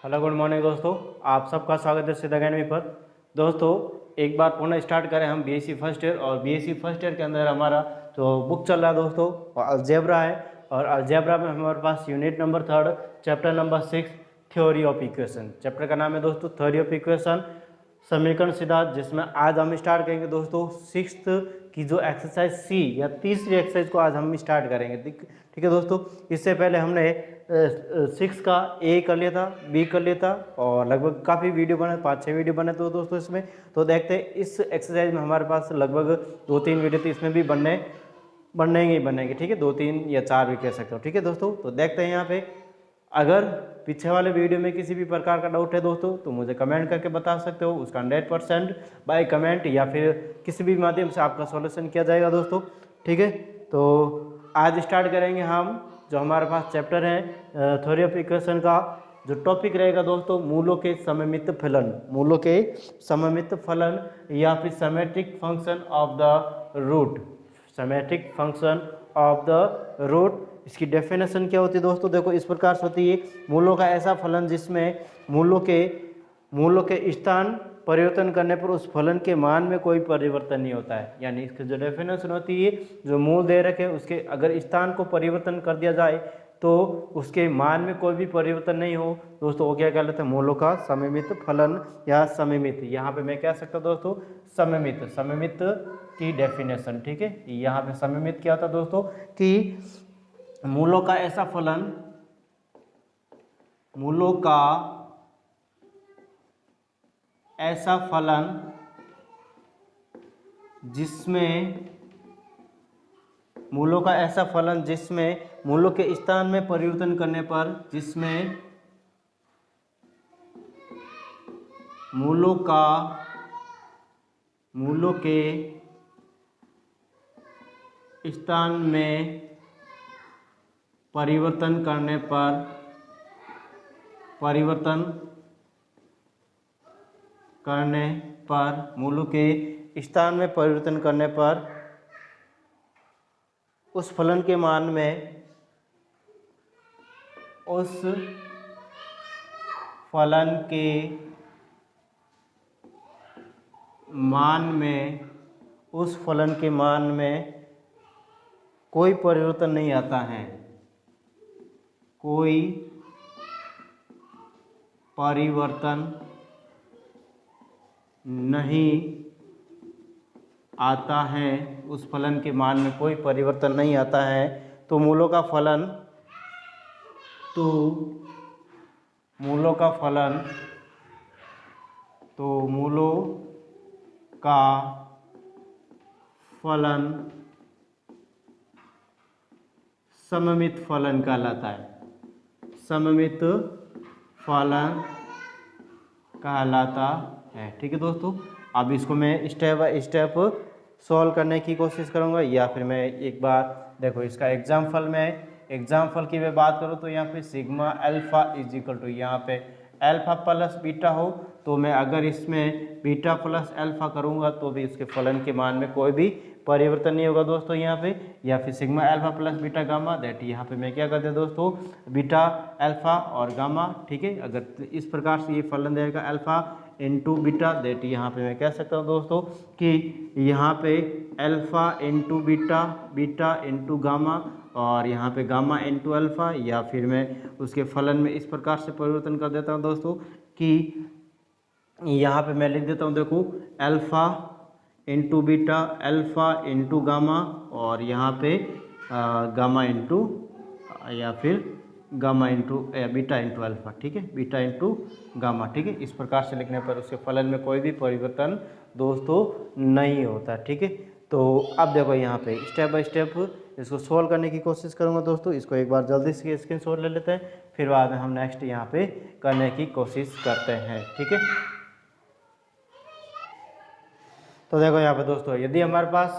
Hello good morning दोस्तों, आप सबका स्वागत है सिद्ध अकेडमी पर। दोस्तों एक बार पुनः स्टार्ट करें हम बीएससी फर्स्ट ईयर, और बीएससी फर्स्ट ईयर के अंदर हमारा जो बुक चल रहा है दोस्तों वो अलजेब्रा है। और अलजेब्रा में हमारे पास unit number 3 chapter number 6 theory of equation. Chapter का नाम है दोस्तों थ्योरी ऑफ इक्वेशन, समीकरण सिद्धांत, जिसमें आज हम स्टार्ट करेंगे दोस्तों 6th की जो एक्सरसाइज सी या तीसरी एक्सरसाइज को आज हम स्टार्ट करेंगे। ठीक है दोस्तों, इससे पहले हमने 6 का ए कर लिया था, बी कर लिया था, और लगभग काफ़ी वीडियो बने, 5-6 वीडियो बने तो दोस्तों इसमें। तो देखते हैं इस एक्सरसाइज में हमारे पास लगभग 2-3 वीडियो तो इसमें भी बनेंगे। ठीक है, 2-3 या 4 भी कह सकते हो। ठीक है दोस्तों, तो देखते हैं यहाँ पे। अगर पीछे वाले वीडियो में किसी भी प्रकार का डाउट है दोस्तों तो मुझे कमेंट करके बता सकते हो। उसका 100% बाय कमेंट या फिर किसी भी माध्यम से आपका सॉल्यूशन किया जाएगा दोस्तों। ठीक है, तो आज स्टार्ट करेंगे हम जो हमारे पास चैप्टर है थ्योरी ऑफ इक्वेशन का। जो टॉपिक रहेगा दोस्तों मूलों के सममित फलन या फिर symmetric function of the root. इसकी डेफिनेशन क्या होती है दोस्तों? देखो इस प्रकार से होती है, मूलों का ऐसा फलन जिसमें मूलों के स्थान परिवर्तन करने पर उस फलन के मान में कोई परिवर्तन नहीं होता है। यानी इसकी जो डेफिनेशन होती है, जो मूल दे रखे उसके अगर स्थान को परिवर्तन कर दिया जाए तो उसके मान में कोई भी परिवर्तन नहीं हो दोस्तों, वो क्या कहलाता है? मूलों का सममित फलन या सममित। यहाँ पे मैं कह सकता हूँ दोस्तों सममित की डेफिनेशन। ठीक है, यहाँ पे सममित क्या होता है दोस्तों कि मूलों का ऐसा फलन जिसमें मूलों के स्थान में परिवर्तन करने पर मूलों के स्थान में परिवर्तन करने पर उस फलन के मान में कोई परिवर्तन नहीं आता है। उस फलन के मान में कोई परिवर्तन नहीं आता है तो मूलों का फलन सममित फलन कहलाता है। ठीक है दोस्तों, अब इसको मैं स्टेप बाय स्टेप सॉल्व करने की कोशिश करूंगा, या फिर मैं एक बार देखो इसका एग्जाम्पल की मैं बात करूं तो यहाँ पे sigma alpha is equal to, यहाँ पे अल्फा प्लस बीटा हो तो मैं अगर इसमें बीटा प्लस अल्फा करूंगा तो भी उसके फलन के मान में कोई भी परिवर्तन नहीं होगा दोस्तों यहाँ पे। या फिर sigma alpha plus beta gamma, that यहाँ पे मैं क्या करते हैं दोस्तों बीटा अल्फा और गामा। ठीक है, अगर इस प्रकार से ये फलन देगा अल्फा इंटू बीटा, दैट यहाँ पे मैं कह सकता हूँ दोस्तों कि यहाँ पे alpha into beta, beta into gamma, और यहाँ पे गामा इंटू अल्फा। या फिर मैं उसके फलन में इस प्रकार से परिवर्तन कर देता हूँ दोस्तों कि यहाँ पे मैं लिख देता हूँ, देखो alpha into beta, alpha into gamma, और यहाँ पे गामा इंटू या फिर gamma into beta into alpha. ठीक है, बीटा इंटू गामा। ठीक है, इस प्रकार से लिखने पर उसके फलन में कोई भी परिवर्तन दोस्तों नहीं होता। ठीक है, तो अब देखो यहाँ पे स्टेप बाय स्टेप इसको सोल्व करने की कोशिश करूँगा दोस्तों। इसको एक बार जल्दी से स्क्रीनशॉट ले लेते हैं, फिर बाद में हम नेक्स्ट यहाँ पे करने की कोशिश करते हैं। ठीक है, तो देखो यहाँ पे दोस्तों यदि हमारे पास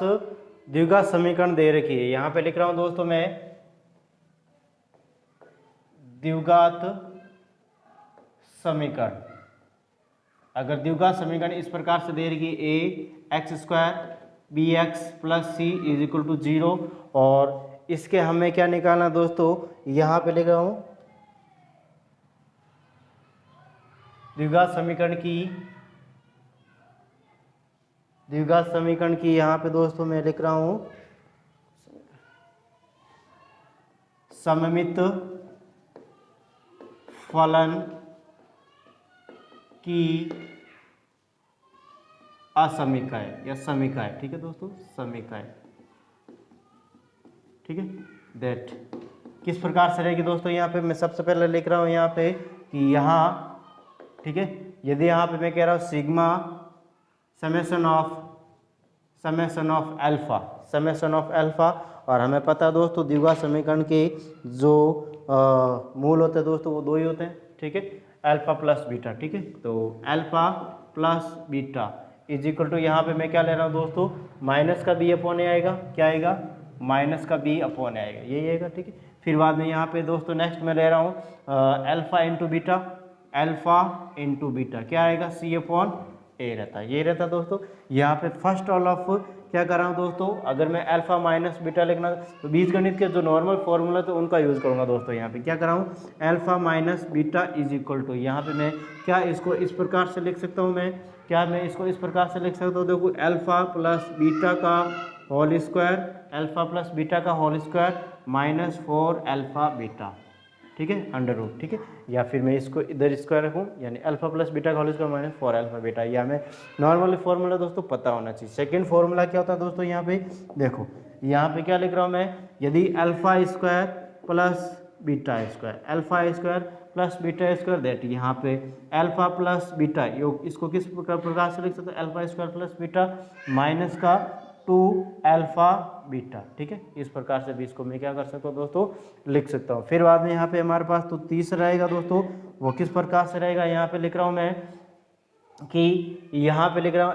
द्विघात समीकरण दे रखी है, यहाँ पे लिख रहा हूँ दोस्तों मैं द्विघात समीकरण। अगर द्विघात समीकरण इस प्रकार से दे रखी है ax² bx + c = 0, और इसके हमें क्या निकालना दोस्तों, यहाँ पे लिख रहा हूँ द्विघात समीकरण की यहाँ पे दोस्तों मैं लिख रहा हूँ सममित फलन की असमीकाय या समीकाय, ठीक है दोस्तों, समीकाय, ठीक है। दैट किस प्रकार से रहेगी दोस्तों, यहाँ पे मैं सबसे पहले लिख रहा हूँ यहाँ पे कि यहाँ, ठीक है, यदि यहाँ पे मैं कह रहा हूँ सिग्मा समेशन ऑफ अल्फा, और हमें पता है दोस्तों द्विघात समीकरण के जो मूल होते हैं दोस्तों वो दो ही होते हैं, ठीक है, अल्फा प्लस बीटा, ठीक है। तो alpha plus beta is equal to, यहाँ पे मैं क्या ले रहा हूँ दोस्तों, माइनस का बी अपॉन ए आएगा, क्या आएगा, माइनस का बी अपॉन ए आएगा, यही आएगा, ठीक है। फिर बाद में यहाँ पे दोस्तों नेक्स्ट मैं ले रहा हूँ अल्फा इंटू बीटा, क्या आएगा, सी अपॉन ए रहता है, ये रहता है दोस्तों। यहाँ पे फर्स्ट ऑल ऑफ क्या कर रहा हूँ दोस्तों, अगर मैं अल्फा माइनस बीटा लिखना तो बीजगणित के जो नॉर्मल फॉर्मूला तो उनका यूज़ करूँगा दोस्तों। यहाँ पे क्या कर रहा हूँ, alpha minus beta is equal to, यहाँ पे मैं क्या इसको इस प्रकार से लिख सकता हूँ, मैं इसको इस प्रकार से लिख सकता हूँ, देखो अल्फा प्लस बीटा का whole square minus 4 alpha beta, ठीक है, अंडर रूट, ठीक है। या फिर मैं इसको इधर स्क्वायर रखूँ, यानी अल्फा प्लस बीटा का whole square minus 4 alpha beta, या हमें नॉर्मली फॉर्मूला दोस्तों पता होना चाहिए। सेकंड फॉर्मूला क्या होता है दोस्तों, यहाँ पे देखो, यहाँ पे क्या लिख रहा हूँ मैं, यदि alpha square plus beta square that, यहाँ पे अल्फा प्लस बीटा योग, इसको किस प्रकार से लिख सकते हैं, alpha square plus beta minus का 2 अल्फा बीटा, ठीक है। इस प्रकार से भी इसको मैं क्या कर सकता हूँ दोस्तों, लिख सकता हूँ। फिर बाद में यहाँ पे हमारे पास तो तीसरा रहेगा दोस्तों, वो किस प्रकार से रहेगा, यहाँ पे लिख रहा हूँ मैं कि यहाँ पे लिख रहा हूँ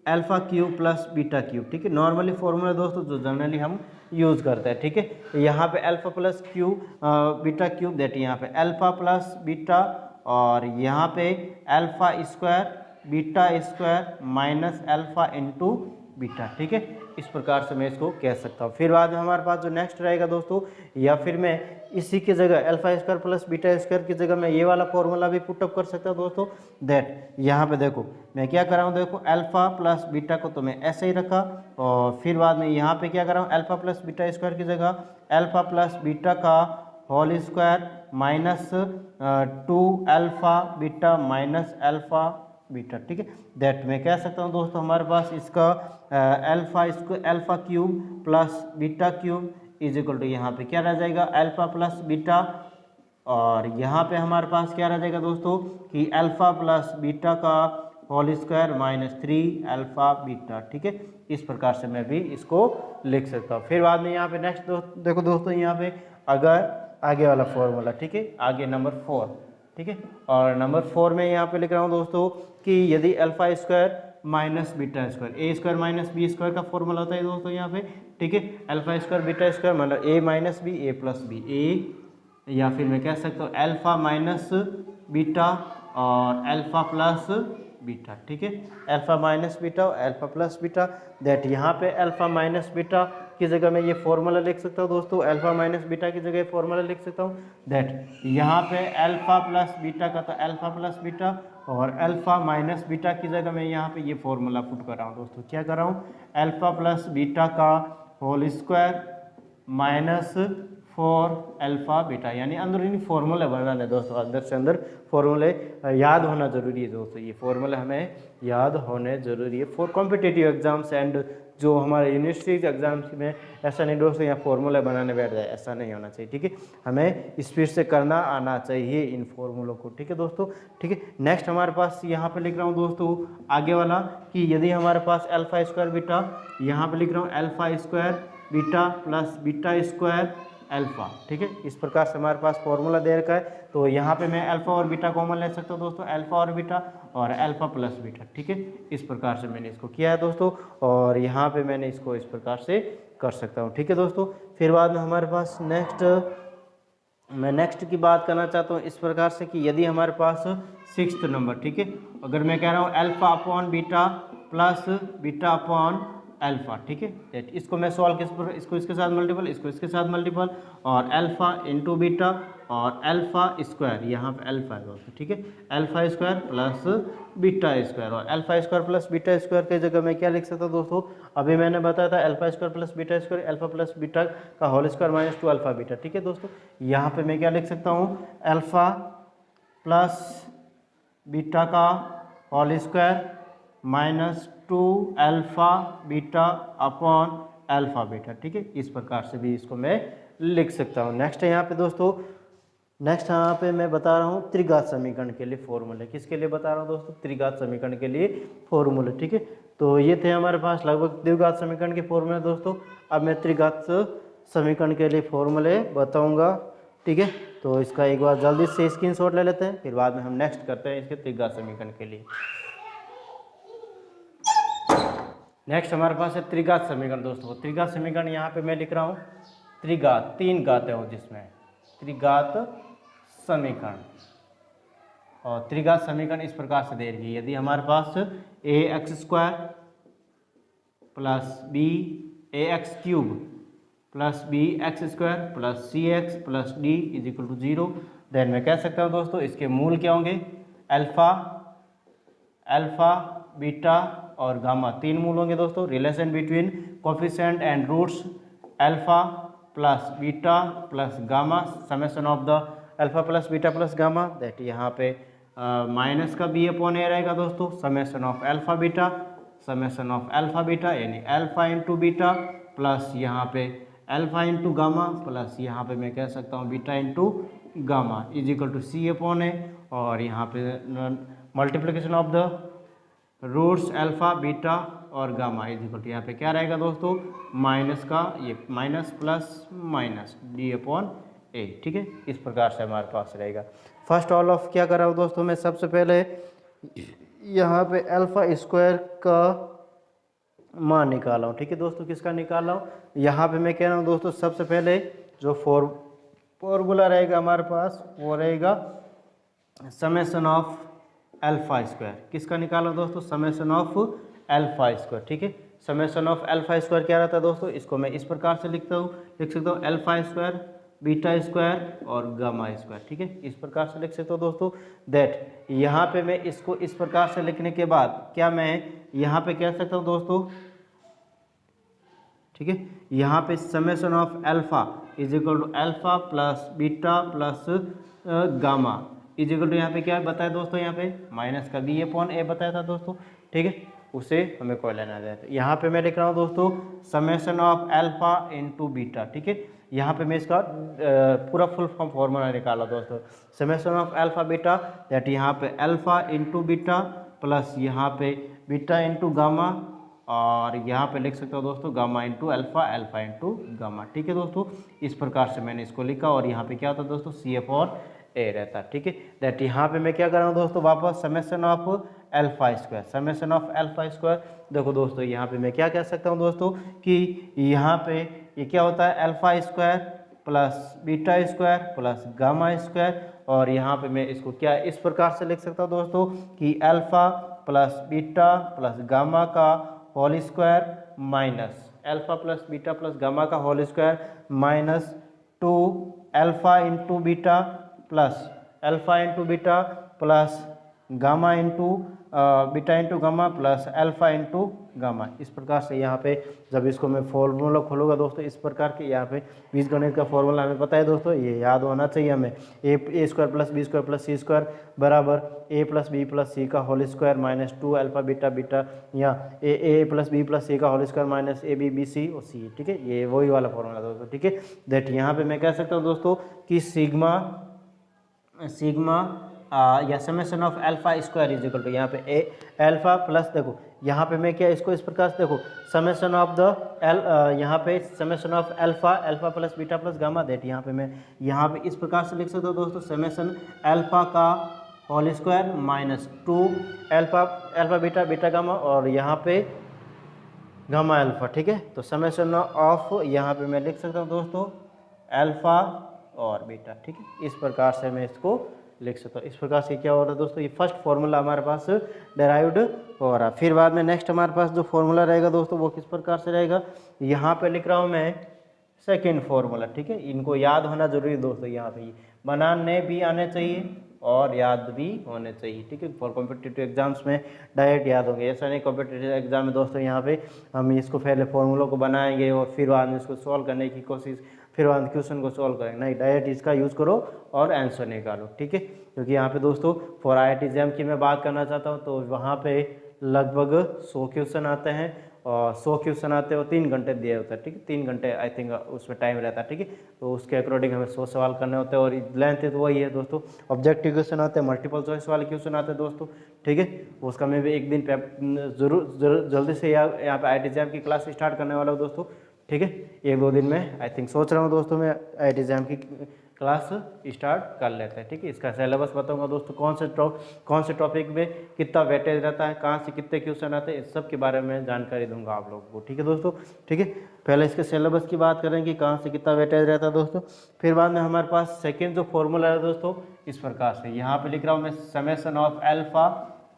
alpha cube plus beta cube, ठीक है। नॉर्मली फॉर्मूला दोस्तों जो जनरली हम यूज़ करते हैं, ठीक है। यहाँ पे alpha plus cube beta cube that, यहाँ पे अल्फा प्लस बीटा, और यहाँ पे alpha square beta square minus alpha into beta, ठीक है। इस प्रकार से मैं इसको कह सकता हूँ। फिर बाद में हमारे पास जो नेक्स्ट रहेगा दोस्तों, या फिर मैं इसी की जगह alpha square plus beta square की जगह मैं ये वाला फॉर्मूला भी पुटअप कर सकता हूँ दोस्तों, दैट यहाँ पे देखो मैं क्या कर रहा हूँ, देखो अल्फा प्लस बीटा को तो मैं ऐसे ही रखा, और फिर बाद में यहाँ पे क्या कर रहा हूँ, अल्फा प्लस बीटा स्क्वायर की जगह अल्फा प्लस बीटा का whole square minus 2 alpha beta minus alpha beta, ठीक है। दैट मैं कह सकता हूँ दोस्तों हमारे पास इसका alpha cube plus beta cube is equal to, यहाँ पे क्या रह जाएगा, अल्फा प्लस बीटा, और यहाँ पे हमारे पास क्या रह जाएगा दोस्तों कि अल्फा प्लस बीटा का whole square minus 3 alpha beta, ठीक है। इस प्रकार से मैं भी इसको लिख सकता हूँ। फिर बाद में यहाँ पे नेक्स्ट देखो दोस्तों, यहाँ पे अगर आगे वाला फॉर्मूला, ठीक है, आगे नंबर 4, ठीक है, और नंबर 4 में यहाँ पे लिख रहा हूँ दोस्तों कि यदि alpha square minus beta square, A square minus B square का फॉर्मूला होता है दोस्तों यहाँ पे, ठीक है, अल्फा स्क्वायर बीटा स्क्वायर मतलब ए माइनस बी ए प्लस बी, ए या फिर मैं कह सकता हूँ अल्फा माइनस बीटा और अल्फा प्लस बीटा, ठीक है, अल्फा माइनस बीटा और अल्फा प्लस बीटा, दैट यहाँ पे अल्फा माइनस बीटा की जगह मैं ये फॉर्मूला लिख सकता हूँ दोस्तों, अल्फा माइनस बीटा की जगह फॉर्मूला लिख सकता हूँ, दैट यहाँ पे अल्फा प्लस बीटा का तो अल्फा प्लस बीटा, और अल्फा माइनस बीटा की जगह मैं यहाँ पे ये फॉर्मूला पुट कर रहा हूँ दोस्तों, क्या कर रहा हूँ, अल्फा प्लस बीटा का whole square minus 4 alpha beta, यानी अंदरूनी फॉर्मूले बनाने दोस्तों, अंदर से अंदर फॉर्मूले याद होना जरूरी है दोस्तों, ये फॉर्मूले हमें याद होने जरूरी है फॉर कॉम्पिटिटिव एग्जाम्स एंड जो हमारे यूनिवर्सिटी एग्जाम्स में ऐसा नहीं दोस्तों यहाँ फॉर्मूला बनाने बैठ जाए, ऐसा नहीं होना चाहिए, ठीक है। हमें स्पीड से करना आना चाहिए इन फॉर्मूलों को, ठीक है दोस्तों, ठीक है। नेक्स्ट हमारे पास यहाँ पे लिख रहा हूँ दोस्तों आगे वाला कि यदि हमारे पास अल्फा स्क्वायर बीटा, यहाँ पे लिख रहा हूँ alpha square beta plus beta square alpha, ठीक है, इस प्रकार से हमारे पास फॉर्मूला दे रखा है। तो यहाँ पे मैं अल्फा और बीटा कॉमन ले सकता हूँ दोस्तों, अल्फा और बीटा और अल्फा प्लस बीटा, ठीक है, इस प्रकार से मैंने इसको किया है दोस्तों, और यहाँ पे मैंने इसको इस प्रकार से कर सकता हूँ, ठीक है दोस्तों। फिर बाद में हमारे पास मैं नेक्स्ट की बात करना चाहता हूँ इस प्रकार से कि यदि हमारे पास 6th नंबर, ठीक है, अगर मैं कह रहा हूँ alpha upon beta plus beta upon alpha, ठीक है, इसको मैं सॉल्व इसको इसके साथ मल्टीपल, इसको इसके साथ मल्टीपल, और अल्फा इंटू बीटा और अल्फा स्क्वायर, यहाँ पे अल्फा है दोस्तों, ठीक है, alpha square plus beta square. और alpha square plus beta square की जगह मैं क्या लिख सकता हूँ दोस्तों, अभी मैंने बताया था alpha square plus beta square, alpha plus beta का whole square minus 2 alpha beta, ठीक है दोस्तों। यहाँ पे मैं क्या लिख सकता हूँ, अल्फा प्लस बीटा का whole square minus 2 alpha beta upon alpha beta, ठीक है, इस प्रकार से भी इसको मैं लिख सकता हूँ। नेक्स्ट है यहाँ पे दोस्तों, नेक्स्ट यहाँ पे मैं बता रहा हूँ त्रिघात समीकरण के लिए फॉर्मूले, किसके लिए बता रहा हूँ दोस्तों, त्रिघात समीकरण के लिए फॉर्मूले, ठीक है। तो ये थे हमारे पास लगभग द्विघात समीकरण के फॉर्मूले दोस्तों। अब मैं त्रिघात समीकरण के लिए फॉर्मूले बताऊँगा, ठीक है। तो इसका एक बार जल्दी से स्क्रीनशॉट ले लेते हैं, फिर बाद में हम नेक्स्ट करते हैं इसके त्रिघात समीकरण के लिए। नेक्स्ट हमारे पास है त्रिघात समीकरण दोस्तों। त्रिघात समीकरण यहाँ पे मैं लिख रहा हूँ त्रिघात, 3 घातें हो जिसमें त्रिघात समीकरण। और त्रिघात समीकरण इस प्रकार से दे रही है, यदि हमारे पास A X square plus B A X cube plus B X square plus C X plus D is equal to 0, then मैं कह सकता हूँ दोस्तों इसके मूल क्या होंगे, अल्फा अल्फा बीटा और गामा, 3 मूल होंगे दोस्तों। Relation between coefficient and roots alpha plus beta plus gamma, summation of the alpha plus beta plus gamma, that यहाँ पे माइनस का बी अपॉन ए रहेगा दोस्तों, summation of alpha beta, summation of alpha beta यानी alpha into beta plus यहाँ पे alpha into gamma plus यहाँ पे मैं कह सकता हूँ beta into gamma is equal to C upon A. और यहाँ पे multiplication of the roots alpha beta और गामा इज इक्वल टू यहाँ पे क्या रहेगा दोस्तों, माइनस का ये minus plus minus D upon A, ठीक है, इस प्रकार से हमारे पास रहेगा। फर्स्ट ऑल ऑफ क्या कर रहा हूँ दोस्तों, मैं सबसे पहले यहाँ पे अल्फा स्क्वायर का मान निकाला हूँ, ठीक है दोस्तों, किसका निकाला हूँ, यहाँ पे मैं कह रहा हूँ दोस्तों सबसे पहले जो फॉर्मूला रहेगा हमारे पास वो रहेगा समेशन ऑफ अल्फा स्क्वायर, किसका निकाला दोस्तों, समेशन ऑफ अल्फा स्क्वायर, ठीक है। समेशन ऑफ अल्फा स्क्वायर क्या रहता है दोस्तों, इसको मैं इस प्रकार से लिख सकता हूँ अल्फा स्क्वायर बीटा स्क्वायर और गामा स्क्वायर, ठीक है, इस प्रकार से लिख सकता हूँ दोस्तों। दैट यहाँ पे मैं इसको इस प्रकार से लिखने के बाद क्या मैं यहाँ पे कह सकता हूँ दोस्तों, ठीक है, यहाँ पे summation of alpha is equal to alpha plus beta plus gamma is equal to यहाँ पे क्या बताया दोस्तों, यहाँ पे माइनस का बी अपॉन ए बताया था दोस्तों, ठीक है, उसे हमें कोई लेना जाए। तो यहाँ पे मैं लिख रहा हूँ दोस्तों summation of alpha into beta, ठीक है, यहाँ पे मैं इसका पूरा फुल फॉर्म फॉर्मूला निकाला दोस्तों, summation of alpha beta that यहाँ पे अल्फा इंटू बीटा प्लस यहाँ पे बीटा इंटू गामा और यहाँ पे लिख सकता हूँ दोस्तों gamma into alpha alpha into gamma, ठीक है दोस्तों, इस प्रकार से मैंने इसको लिखा। और यहाँ पे क्या होता है दोस्तों, सी अपॉन ए रहता है, ठीक है। दैट यहाँ पे मैं क्या कर रहा हूँ दोस्तों, वापस summation of alpha square, summation of alpha square, देखो दोस्तों यहाँ पे मैं क्या कह सकता हूँ दोस्तों कि यहाँ पे ये क्या होता है alpha square plus beta square plus gamma square. और यहाँ पे मैं इसको क्या इस प्रकार से लिख सकता हूँ दोस्तों कि alpha plus beta plus gamma का whole square minus alpha plus beta plus gamma का whole square minus 2 alpha into beta plus alpha into beta plus gamma into beta into gamma plus alpha into gamma, इस प्रकार से यहाँ पे जब इसको मैं फॉर्मूला खोलूँगा दोस्तों इस प्रकार के, यहाँ पे बीजगणित का फॉर्मूला हमें पता है दोस्तों, ये याद होना चाहिए हमें, A square plus B square plus C square बराबर A plus B plus C का whole square minus 2 alpha beta beta या A plus B plus C का whole square minus A B B C और C, ठीक है, ये वही वाला फॉर्मूला दोस्तों, ठीक है। दैट यहाँ पे मैं कह सकता हूँ दोस्तों कि सिग्मा या summation of alpha square is equal to यहाँ पे ए अल्फा प्लस, देखो यहाँ पे मैं क्या इसको इस प्रकार से देखो समेशन ऑफ द यहाँ पे summation of alpha plus beta plus gamma, that यहाँ पे मैं यहाँ पे इस प्रकार से लिख सकता हूँ दोस्तों समेशन अल्फा का whole square minus 2 alpha beta beta gamma और यहाँ पे गामा अल्फा, ठीक है। तो समेशन ऑफ यहाँ पे मैं लिख सकता हूँ दोस्तों अल्फा और बीटा, ठीक है, इस प्रकार से मैं इसको लिख सकता हूँ। इस प्रकार से क्या हो रहा है दोस्तों, ये फर्स्ट फॉर्मूला हमारे पास डेराइव्ड हो रहा है। फिर बाद में नेक्स्ट हमारे पास जो फॉर्मूला रहेगा दोस्तों वो किस प्रकार से रहेगा, यहाँ पे लिख रहा हूँ मैं सेकेंड फॉर्मूला, ठीक है, इनको याद होना जरूरी दोस्तों। यहाँ पे बनाने भी आने चाहिए और याद भी होने चाहिए, ठीक है। फॉर कॉम्पिटिटिव एग्जाम्स में डायरेक्ट याद होंगे, ऐसा नहीं कॉम्पिटिटिव एग्जाम में दोस्तों यहाँ पे हम इसको पहले फॉर्मूलों को बनाएंगे और फिर बाद में इसको सॉल्व करने की कोशिश, फिर बाद में क्वेश्चन को सॉल्व करेंगे, नहीं डायरेक्ट इसका यूज़ करो और आंसर निकालो, ठीक है। क्योंकि यहाँ पे दोस्तों फॉर IIT एग्जाम की मैं बात करना चाहता हूँ तो वहाँ पे लगभग 100 क्वेश्चन आते हैं और 100 क्वेश्चन आते हैं और 3 घंटे दिए होता है, ठीक है। 3 घंटे आई थिंक उसमें टाइम रहता है, ठीक है। तो उसके अकॉर्डिंग हमें 100 सवाल करने होते हैं और लेंथ तो वही है दोस्तों। ऑब्जेक्टिव क्वेश्चन आते हैं, मल्टीपल चॉइस वाले क्वेश्चन आते हैं दोस्तों, ठीक है। उसका मैं भी एक दिन जरूर जल्दी से यहाँ पे IIT एग्जाम की क्लास स्टार्ट करने वाला हूँ दोस्तों, ठीक है। 1-2 दिन में आई थिंक सोच रहा हूँ दोस्तों मैं IIT एग्जाम की क्लास स्टार्ट कर लेते हैं, ठीक है। इसका सिलेबस बताऊंगा दोस्तों, कौन से टॉपिक में कितना वेटेज रहता है, कहाँ से कितने क्वेश्चन आते हैं, इस सब के बारे में जानकारी दूंगा आप लोगों को, ठीक है दोस्तों, ठीक है। पहले इसके सिलेबस की बात करेंगे, कहाँ से कितना वेटेज रहता है दोस्तों। फिर बाद में हमारे पास सेकेंड जो फॉर्मूला है दोस्तों इस प्रकार से, यहाँ पे लिख रहा हूँ मैं summation of alpha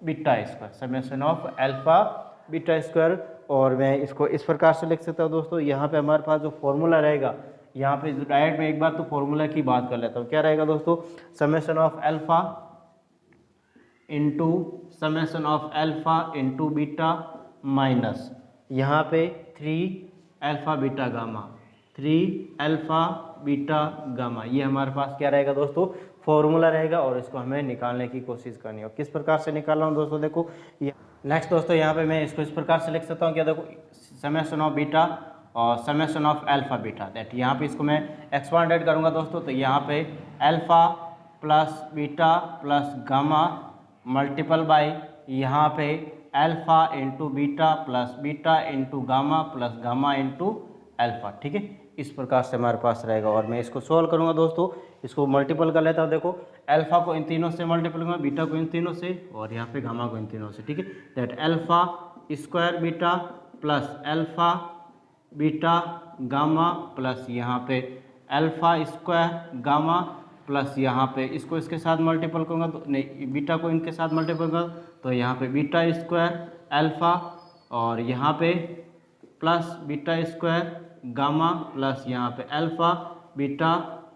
beta square, summation of alpha beta square, और मैं इसको इस प्रकार से लिख सकता हूँ दोस्तों। यहाँ पे हमारे पास जो फॉर्मूला रहेगा, यहाँ पे डायरेक्ट में एक बार तो फॉर्मूला की बात कर लेता हूँ, क्या रहेगा दोस्तों, summation of alpha into beta minus यहाँ पे 3 alpha beta gamma, 3 alpha beta gamma, ये हमारे पास क्या रहेगा दोस्तों, फॉर्मूला रहेगा और इसको हमें निकालने की कोशिश करनी है। और किस प्रकार से निकाल रहा हूँ दोस्तों, देखो नेक्स्ट दोस्तों यहाँ पे मैं इसको इस प्रकार से लिख सकता हूँ, क्या देखो समेशन ऑफ बीटा और summation of alpha beta, that यहाँ पे इसको मैं एक्सपांडेड करूँगा दोस्तों, तो यहाँ पे alpha plus beta plus gamma multiple by यहाँ पे alpha into beta plus beta into gamma plus gamma into alpha, ठीक है। इस प्रकार से हमारे पास रहेगा और मैं इसको सोल्व करूँगा दोस्तों, इसको मल्टीपल कर लेता हूँ। देखो अल्फा को इन तीनों से मल्टीपल करूँगा, बीटा को इन तीनों से और यहाँ पे गामा को इन तीनों से, ठीक है। That alpha square beta plus alpha beta gamma plus यहाँ पे अल्फा स्क्वायर गामा प्लस यहाँ पे इसको इसके साथ मल्टीपल करूँगा तो नहीं, बीटा को इनके साथ मल्टीपल करूँगा तो यहाँ पे बीटा स्क्वायर अल्फा और यहाँ पे plus beta square gamma plus यहाँ पे अल्फा बीटा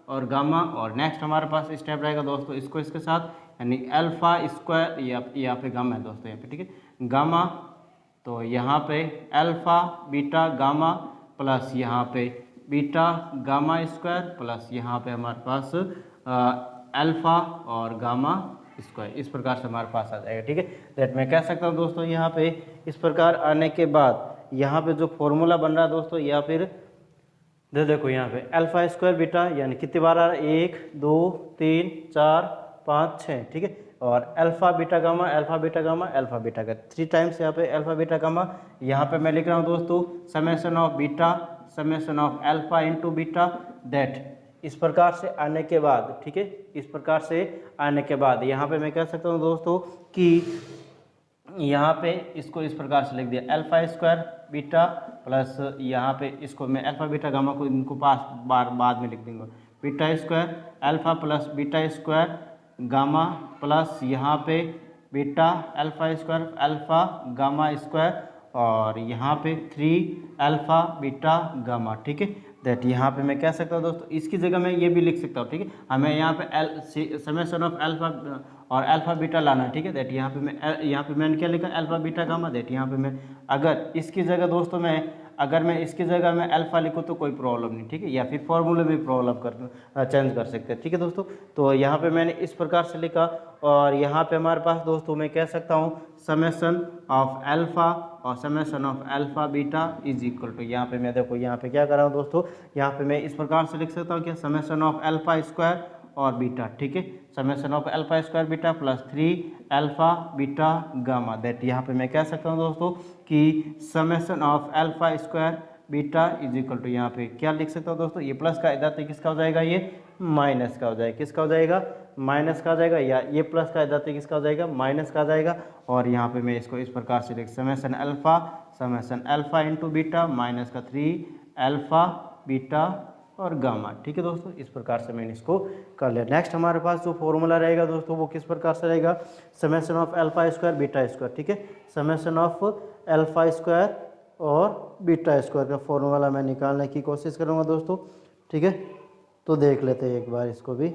और गामा, और नेक्स्ट हमारे पास स्टेप रहेगा दोस्तों इसको इसके साथ, यानी अल्फा स्क्वायर यहाँ पे गामा है दोस्तों यहाँ पे, ठीक है, गामा, तो यहाँ पे अल्फा बीटा गामा प्लस यहाँ पे बीटा गामा स्क्वायर प्लस यहाँ पे हमारे पास अल्फा और गामा स्क्वायर, इस प्रकार से हमारे पास आ जाएगा, ठीक है। दैट मैं कह सकता हूँ दोस्तों यहाँ पे इस प्रकार आने के बाद यहाँ पे जो फॉर्मूला बन रहा है दोस्तों, या फिर देखो यहाँ पे अल्फा स्क्वायर बीटा यानी कितनी बार आ रहा है, 1 2 3 4 5 6, ठीक है। और alpha beta gamma alpha beta gamma alpha beta का 3 टाइम्स यहाँ पे अल्फा बीटा गामा। यहाँ पे मैं लिख रहा हूँ दोस्तों summation of beta summation of alpha into beta, that इस प्रकार से आने के बाद, ठीक है, इस प्रकार से आने के बाद यहाँ पे मैं कह सकता हूँ दोस्तों कि यहाँ पे इसको इस प्रकार से लिख दिया अल्फा स्क्वायर बीटा प्लस यहाँ पे इसको मैं अल्फा बीटा गामा को इनको पास बाद में लिख दूंगा, beta square alpha plus beta square gamma plus यहाँ पे beta alpha square alpha gamma square और यहाँ पे 3 अल्फा बीटा गामा, ठीक है। दैट यहाँ पे मैं कह सकता हूँ दोस्तों इसकी जगह मैं ये भी लिख सकता हूँ, ठीक है। हमें यहाँ पे समेशन ऑफ अल्फा और अल्फा बीटा लाना है, ठीक है। दैट यहाँ पे मैंने क्या लिखा अल्फा बीटा गामा, दैट यहाँ पे मैं अगर इसकी जगह दोस्तों अगर मैं इसकी जगह में अल्फा लिखूँ तो कोई प्रॉब्लम नहीं, ठीक है, या फिर फॉर्मूले में प्रॉब्लम चेंज कर सकते हैं, ठीक है दोस्तों। तो यहाँ पे मैंने इस प्रकार से लिखा और यहाँ पे हमारे पास दोस्तों मैं कह सकता हूँ समेशन ऑफ अल्फा और summation of alpha beta is equal to, यहाँ पे मैं देखो यहाँ पे क्या कर रहा हूँ दोस्तों, यहाँ पे मैं इस प्रकार से लिख सकता हूँ कि समेशन ऑफ अल्फा स्क्वायर और बीटा, ठीक है, summation of alpha square beta plus 3 alpha beta gamma, that यहाँ पे मैं कह सकता हूँ दोस्तों कि summation of alpha square beta is equal to, यहाँ पे क्या लिख सकता हूँ दोस्तों, ये प्लस का इधर किसका हो जाएगा, ये माइनस का हो जाएगा, किसका हो जाएगा, माइनस का हो जाएगा, या ये प्लस का इधर किसका हो जाएगा, माइनस का हो जाएगा। और यहाँ पे मैं इसको इस प्रकार से लिख summation alpha into beta minus का 3 अल्फा बीटा और गामा, ठीक है दोस्तों। इस प्रकार से मैंने इसको कर लिया। नेक्स्ट हमारे पास जो फॉर्मूला रहेगा दोस्तों वो किस प्रकार से रहेगा, summation of alpha square beta square, ठीक है, समेशन ऑफ अल्फा स्क्वायर और बीटा स्क्वायर का फॉर्मूला मैं निकालने की कोशिश करूँगा दोस्तों, ठीक है। तो देख लेते हैं एक बार इसको भी,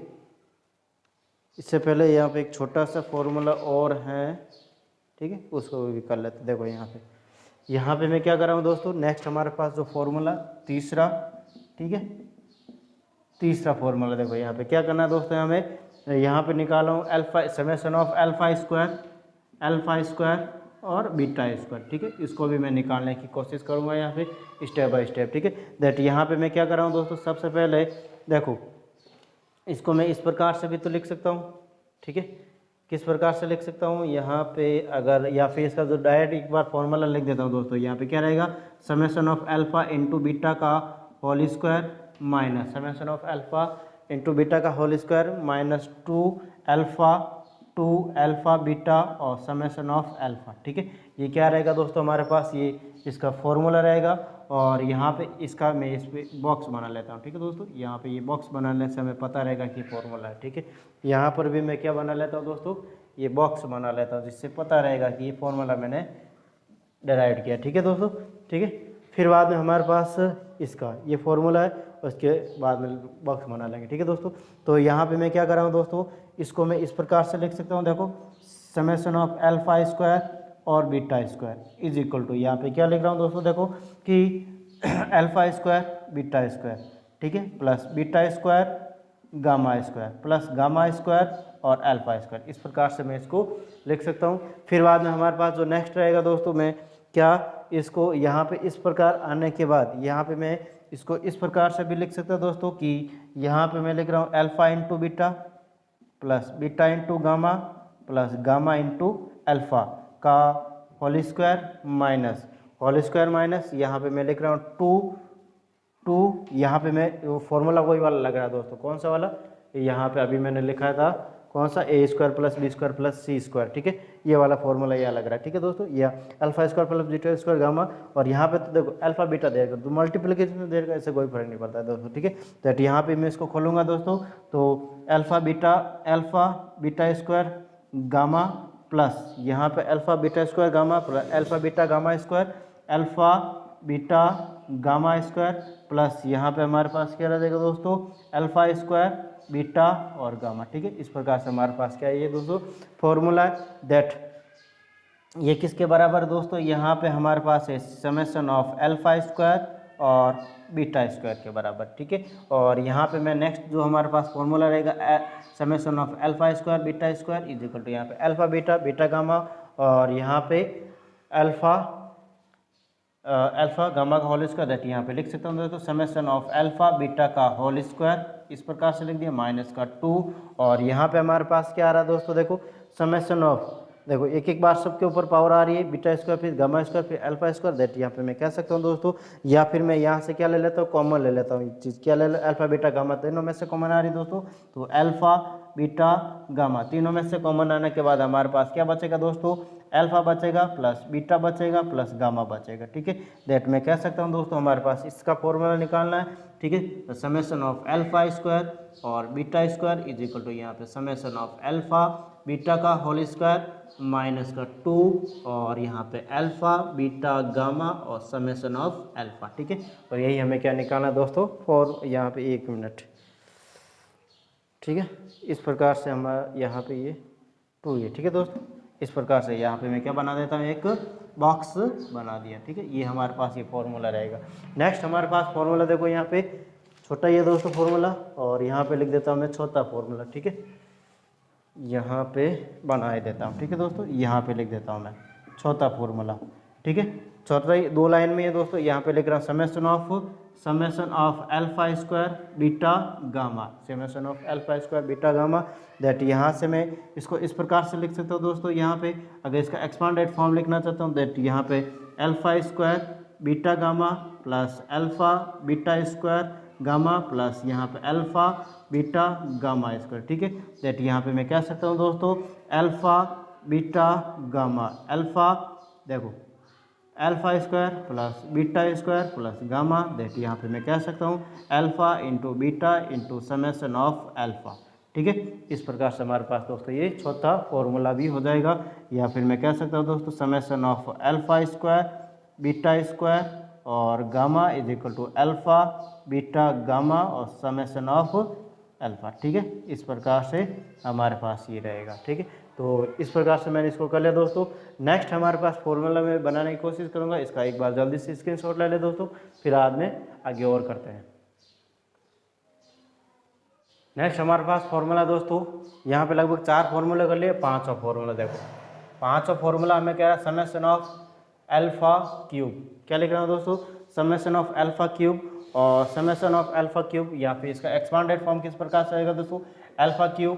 इससे पहले यहाँ पे एक छोटा सा फॉर्मूला और है, ठीक है, उसको भी कर लेते। देखो यहाँ पे मैं क्या कर रहा हूँ दोस्तों, नेक्स्ट हमारे पास जो फॉर्मूला तीसरा, ठीक है, तीसरा फॉर्मूला देखो यहाँ पे क्या करना है दोस्तों, हमें यहाँ पे निकाला हूँ alpha, summation of alpha square और बीटा स्क्वायर, ठीक है, इसको भी मैं निकालने की कोशिश करूँगा यहाँ पे स्टेप बाय स्टेप, ठीक है। दैट यहाँ पे मैं क्या कर रहा हूँ दोस्तों, सबसे पहले देखो इसको मैं इस प्रकार से भी तो लिख सकता हूँ, ठीक है, किस प्रकार से लिख सकता हूँ यहाँ पे, अगर या फिर इसका जो डायरेक्ट एक बार फॉर्मूला लिख देता हूँ दोस्तों, यहाँ पे क्या रहेगा, summation of alpha into beta का whole square minus summation of alpha into beta का whole square minus two alpha beta और समेशन ऑफ अल्फा, ठीक है। ये क्या रहेगा दोस्तों हमारे पास, ये इसका फॉर्मूला रहेगा। और यहाँ पे इसका मैं इस पे बॉक्स बना लेता हूँ, ठीक है दोस्तों, यहाँ पे ये बॉक्स बनाने से हमें पता रहेगा कि फॉर्मूला है, ठीक है। यहाँ पर भी मैं क्या बना लेता हूँ दोस्तों, ये बॉक्स बना लेता हूँ, जिससे पता रहेगा कि ये फॉर्मूला मैंने डिराइव किया, ठीक है दोस्तों, ठीक है। फिर बाद में हमारे पास इसका ये फॉर्मूला है, उसके बाद में बॉक्स बना लेंगे, ठीक है दोस्तों। तो यहाँ पे मैं क्या कर रहा हूँ दोस्तों, इसको मैं इस प्रकार से लिख सकता हूँ, देखो समेशन ऑफ अल्फा स्क्वायर और beta square is equal to, यहाँ पे क्या लिख रहा हूँ दोस्तों, देखो कि अल्फा स्क्वायर बीटा स्क्वायर, ठीक है, plus beta square gamma square plus gamma square और अल्फा स्क्वायर, इस प्रकार से मैं इसको लिख सकता हूँ। फिर बाद में हमारे पास जो नेक्स्ट रहेगा दोस्तों, मैं क्या इसको यहाँ पे इस प्रकार आने के बाद यहाँ पे मैं इसको इस प्रकार से भी लिख सकता हूँ दोस्तों कि यहाँ पे मैं लिख रहा हूँ alpha into beta plus beta into gamma plus gamma into alpha का होल स्क्वायर माइनस यहाँ पे मैं लिख रहा हूँ टू यहाँ पे मैं फॉर्मूला वही वाला लग रहा है दोस्तों, कौन सा वाला, यहाँ पे अभी मैंने लिखा था कौन सा, A square plus B square plus C square, ठीक है, ये वाला फॉर्मूला यह लग रहा है, ठीक है दोस्तों, या alpha square plus beta square gamma. और यहाँ पे तो देखो अल्फा बीटा देगा तो मल्टीप्लिकेशन में देगा, ऐसे कोई फर्क नहीं पड़ता है दोस्तों, ठीक है। दैट यहाँ पे मैं इसको खोलूँगा दोस्तों, तो alpha beta square gamma plus यहाँ पे alpha beta square gamma plus alpha beta gamma square alpha beta gamma square plus यहाँ पे हमारे पास क्या रहेगा दोस्तों, अल्फा स्क्वायर बीटा और गामा, ठीक है। इस प्रकार से हमारे पास क्या है ये दोस्तों फॉर्मूला दैट, ये किसके बराबर दोस्तों, यहाँ पे हमारे पास है समेशन ऑफ अल्फा स्क्वायर और बीटा स्क्वायर के बराबर, ठीक है। और यहाँ पे मैं नेक्स्ट जो हमारे पास फॉर्मूला रहेगा summation of alpha square beta square is equal to यहाँ पे अल्फा बीटा गामा और यहाँ पे अल्फा गामा का होल स्क्वायर, दैट यहाँ पे लिख सकता हूँ दोस्तों समेशन ऑफ अल्फा बीटा का होल स्क्वायर, इस प्रकार से लिख दिया माइनस का 2। और यहाँ पे हमारे पास क्या आ रहा है दोस्तों, देखो समेशन ऑफ, देखो एक एक बार सबके ऊपर पावर आ रही है, बीटा स्क्वायर फिर गामा स्क्वायर फिर अल्फा स्क्वायर, दैट यहाँ पे मैं कह सकता हूँ दोस्तों, या फिर मैं यहाँ से क्या ले लेता हूँ, कॉमन ले लेता हूँ चीज़, क्या ले लेता अल्फा बीटा गामा, तीनों में से कॉमन आ रही दोस्तों, तो अल्फा बीटा गामा तीनों में से कॉमन आने के बाद हमारे पास क्या बचेगा दोस्तों, अल्फा बचेगा प्लस बीटा बचेगा प्लस गामा बचेगा, ठीक है। दैट मैं कह सकता हूँ दोस्तों हमारे पास इसका फॉर्मूला निकालना है, ठीक है। तो समेशन ऑफ अल्फा स्क्वायर और beta square is equal to यहाँ पे समेशन ऑफ अल्फा बीटा का होल स्क्वायर माइनस का 2 और यहाँ पे अल्फा बीटा गामा और समेशन ऑफ अल्फा, ठीक है। और यही हमें क्या निकालना है दोस्तों, फॉर यहाँ पे 1 मिनट, ठीक है। इस प्रकार से हमारा यहाँ पे ये 2 है, ठीक है दोस्तों। इस प्रकार से यहाँ पे मैं क्या बना देता हूँ, एक बॉक्स बना दिया, ठीक है। ये हमारे पास ये फॉर्मूला रहेगा। नेक्स्ट हमारे पास फॉर्मूला देखो यहाँ पे छोटा ये दोस्तों फॉर्मूला, और यहाँ पे लिख देता हूँ मैं छोटा फॉर्मूला, ठीक है, यहाँ पे बना देता हूँ, ठीक है दोस्तों, यहाँ पे लिख देता हूँ मैं छोटा फॉर्मूला, ठीक है। छोटा 2 लाइन में ये दोस्तों, यहाँ पे लिख रहा हूँ summation of alpha square beta gamma, summation of alpha square beta gamma, that यहाँ से मैं इसको इस प्रकार से लिख सकता हूँ दोस्तों। यहाँ पे अगर इसका एक्सपांडेड फॉर्म लिखना चाहता हूँ, दैट यहाँ पे alpha square beta gamma plus alpha beta square gamma plus यहाँ पे अल्फा बीटा गामा स्क्वायर, ठीक है। दैट यहाँ पे मैं कह सकता हूँ दोस्तों अल्फा बीटा गामा, अल्फा देखो alpha square plus beta square plus gamma, that यहाँ पे मैं कह सकता हूँ alpha into beta into summation of alpha, ठीक है। इस प्रकार से हमारे पास दोस्तों ये चौथा फॉर्मूला भी हो जाएगा। या फिर मैं कह सकता हूँ दोस्तों summation of alpha square beta square और gamma is equal to alpha beta gamma और समेशन ऑफ अल्फ़ा, ठीक है। इस प्रकार से हमारे पास ये रहेगा, ठीक है। तो इस प्रकार से मैंने इसको कर लिया दोस्तों। नेक्स्ट हमारे पास फॉर्मूला में बनाने की कोशिश करूँगा, इसका एक बार जल्दी से स्क्रीनशॉट ले ले दोस्तों, फिर बाद में आगे और करते हैं। नेक्स्ट हमारे पास फॉर्मूला दोस्तों, यहाँ पे लगभग 4 फॉर्मूले कर लिए, 5वां फॉर्मूला देखो। 5वां फॉर्मूला हमें क्या है, समेशन ऑफ अल्फा क्यूब। क्या लिख रहा हूँ दोस्तों, समेशन ऑफ अल्फा क्यूब। और समेशन ऑफ अल्फा क्यूब या फिर इसका एक्सपांडेड फॉर्म किस प्रकार से आएगा दोस्तों, alpha cube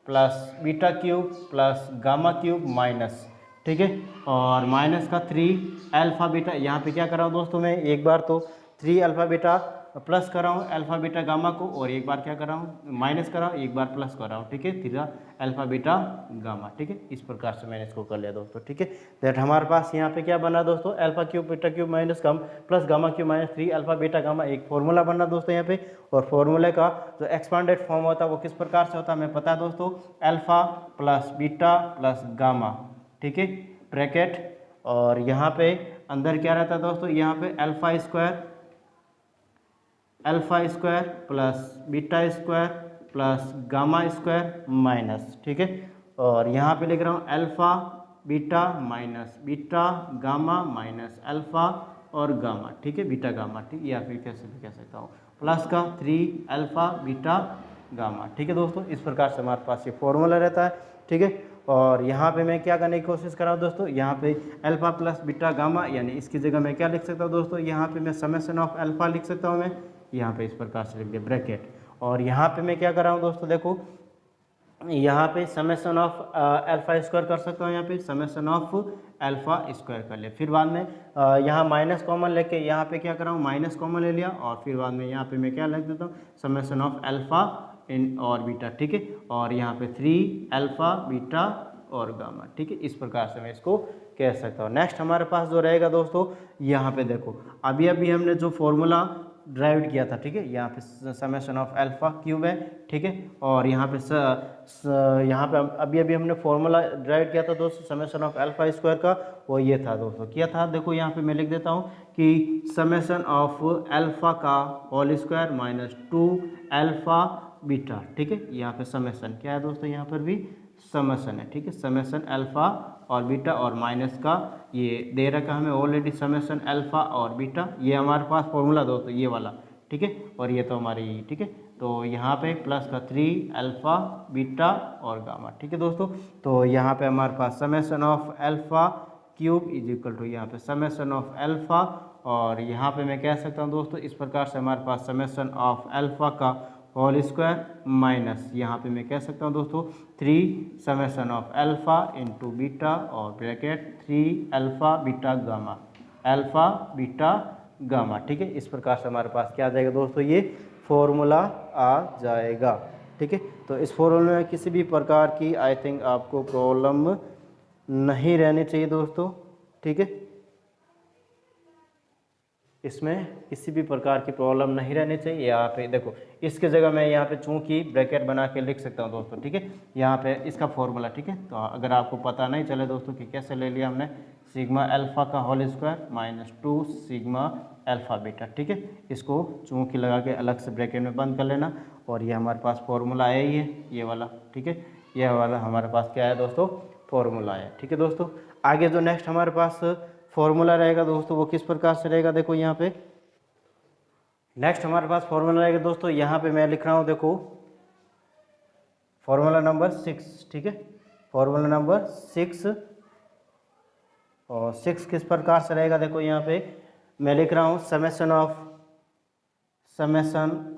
plus beta cube plus gamma cube minus, ठीक है। और माइनस का 3 अल्फा बीटा, यहाँ पे क्या कर रहा हूँ दोस्तों मैं, एक बार तो 3 अल्फा बीटा प्लस कर रहा हूँ अल्फा बीटा गामा को, और एक बार क्या कर रहा हूँ, माइनस कर रहा हूँ, एक बार प्लस कर रहा हूँ, ठीक है। 3 अल्फा बीटा गामा, ठीक है। इस प्रकार से मैंने इसको कर लिया दोस्तों, ठीक है। दैट हमारे पास यहाँ पे क्या बना दोस्तों, alpha cube beta cube minus gamma plus gamma cube minus 3 alpha beta gamma, एक फॉर्मूला बनना दोस्तों यहाँ पे। और फॉर्मूले का जो एक्सपांडेड फॉर्म होता है वो किस प्रकार से होता है हमें पता है दोस्तों, alpha plus beta plus gamma, ठीक है, ब्रैकेट। और यहाँ पे अंदर क्या रहता है दोस्तों, यहाँ पे alpha square plus beta square plus gamma square minus, ठीक है। और यहाँ पे लिख रहा हूँ alpha beta minus beta gamma minus alpha और गामा, ठीक है, बीटा गामा, ठीक, या फिर कैसे भी कह सकता हूँ, प्लस का 3 अल्फा बीटा गामा, ठीक है दोस्तों। इस प्रकार से हमारे पास ये फॉर्मूला रहता है, ठीक है। और यहाँ पे मैं क्या करने की कोशिश कर रहा हूँ दोस्तों, यहाँ पे अल्फा प्लस बीटा गामा, यानी इसकी जगह मैं क्या लिख सकता हूँ दोस्तों, यहाँ पे मैं समेशन ऑफ अल्फा लिख सकता हूँ मैं, यहाँ पे इस प्रकार से लिख दिया ब्रैकेट। और यहाँ पे मैं क्या कर रहा हूँ दोस्तों, देखो यहाँ पे समेशन ऑफ अल्फा स्क्वायर कर सकता हूँ, यहाँ पे समेशन ऑफ अल्फा स्क्वायर कर लिया, फिर बाद में यहाँ माइनस कॉमन लेके यहाँ पे क्या कर रहा हूँ, माइनस कॉमन ले लिया, और फिर बाद में यहाँ पे मैं क्या लिख देता हूँ, समेशन ऑफ अल्फा इन और बीटा, ठीक है। और यहाँ पे 3 अल्फा बीटा और गामा, ठीक है। इस प्रकार से मैं इसको कह सकता हूँ। नेक्स्ट हमारे पास जो रहेगा दोस्तों, यहाँ पे देखो अभी हमने जो फॉर्मूला ड्राइव किया था, ठीक है, यहाँ पे समेशन ऑफ अल्फा क्यूब है, ठीक है। और यहाँ पे यहाँ पे अभी हमने फॉर्मूला ड्राइव किया था दोस्तों समेशन ऑफ अल्फा स्क्वायर का, वो ये था दोस्तों, किया था। देखो यहाँ पे मैं लिख देता हूँ कि समेशन ऑफ अल्फा का whole square minus 2 alpha beta, ठीक है। यहाँ पे समेशन क्या है दोस्तों, यहाँ पर भी समेशन है, ठीक है, समेशन अल्फा और बीटा, और माइनस का ये दे रखा हमें ऑलरेडी समेशन अल्फा और बीटा, ये हमारे पास फॉर्मूला दोस्तों ये वाला, ठीक है। और ये तो हमारी, ठीक है, तो यहाँ पे प्लस का 3 अल्फा बीटा और गामा, ठीक है दोस्तों। तो यहाँ पे हमारे पास summation of alpha cube is equal to यहाँ पे समेशन ऑफ अल्फा, और यहाँ पे मैं कह सकता हूँ दोस्तों इस प्रकार से हमारे पास समेशन ऑफ अल्फा का होल स्क्वायर माइनस यहाँ पे मैं कह सकता हूँ दोस्तों 3 summation of alpha into beta और ब्रैकेट 3 अल्फा बीटा गामा, ठीक है। इस प्रकार से हमारे पास क्या आ जाएगा दोस्तों, ये फॉर्मूला आ जाएगा, ठीक है। तो इस फॉर्मूले में किसी भी प्रकार की आई थिंक आपको प्रॉब्लम नहीं रहनी चाहिए दोस्तों, ठीक है। इसमें किसी भी प्रकार की प्रॉब्लम नहीं रहनी चाहिए। यहाँ पे देखो इसके जगह मैं यहाँ पे चूंकि ब्रैकेट बना के लिख सकता हूँ दोस्तों, ठीक है, यहाँ पे इसका फॉर्मूला, ठीक है। तो अगर आपको पता नहीं चले दोस्तों कि कैसे ले लिया हमने, सिग्मा अल्फा का whole square minus 2 sigma alpha beta, ठीक है, इसको चूंकि लगा के अलग से ब्रैकेट में बंद कर लेना, और ये हमारे पास फॉर्मूला है ये वाला, ठीक है, ये वाला हमारे पास क्या है दोस्तों, फॉर्मूला है, ठीक है दोस्तों। आगे जो नेक्स्ट हमारे पास फॉर्मूला रहेगा दोस्तों वो किस प्रकार से रहेगा, देखो यहाँ पे नेक्स्ट हमारे पास फॉर्मूला रहेगा दोस्तों, यहाँ पे मैं लिख रहा हूँ, देखो फॉर्मूला नंबर 6, ठीक है, फॉर्मूला नंबर 6, और 6 किस प्रकार से रहेगा, देखो यहाँ पे मैं लिख रहा हूँ summation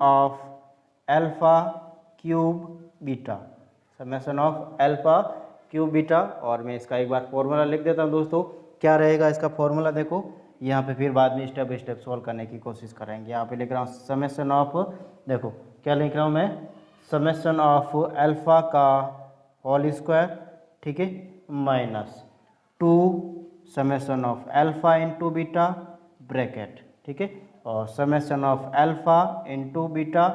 of alpha cube beta, summation of alpha cube beta, और मैं इसका एक बार फॉर्मूला लिख देता हूँ दोस्तों, क्या रहेगा इसका फॉर्मूला, देखो यहाँ पे फिर बाद में स्टेप बाय स्टेप सॉल्व करने की कोशिश करेंगे। यहाँ पे लिख रहा हूँ समेशन ऑफ, देखो क्या लिख रहा हूँ मैं, समेशन ऑफ अल्फा का होल स्क्वायर, ठीक है, minus 2 summation of alpha into beta bracket, ठीक है, और summation of alpha into beta,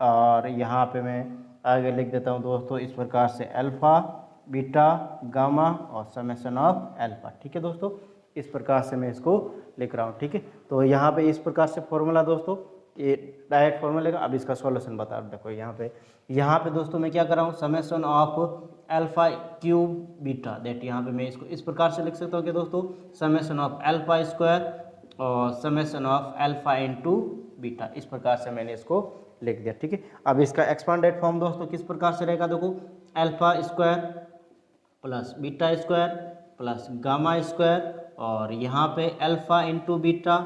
और यहाँ पे मैं आगे लिख देता हूँ दोस्तों इस प्रकार से अल्फा बीटा गामा और समेशन ऑफ अल्फा, ठीक है दोस्तों। इस प्रकार से मैं इसको लिख रहा हूँ, ठीक है। तो यहाँ पे इस प्रकार से फॉर्मूला दोस्तों ये डायरेक्ट फॉर्मूला का। अब इसका सॉल्यूशन बता रहा हूँ। देखो यहाँ पे दोस्तों मैं क्या कर रहा हूँ, summation of alpha cube beta, that यहाँ पे मैं इसको इस प्रकार से लिख सकता हूँ कि दोस्तों समेशन ऑफ अल्फा स्क्वायर और summation of alpha into beta, इस प्रकार से मैंने इसको लिख दिया। ठीक है, अब इसका एक्सपांडेड फॉर्म दोस्तों किस प्रकार से रहेगा, देखो alpha square plus beta square plus gamma square, और यहाँ पे alpha into beta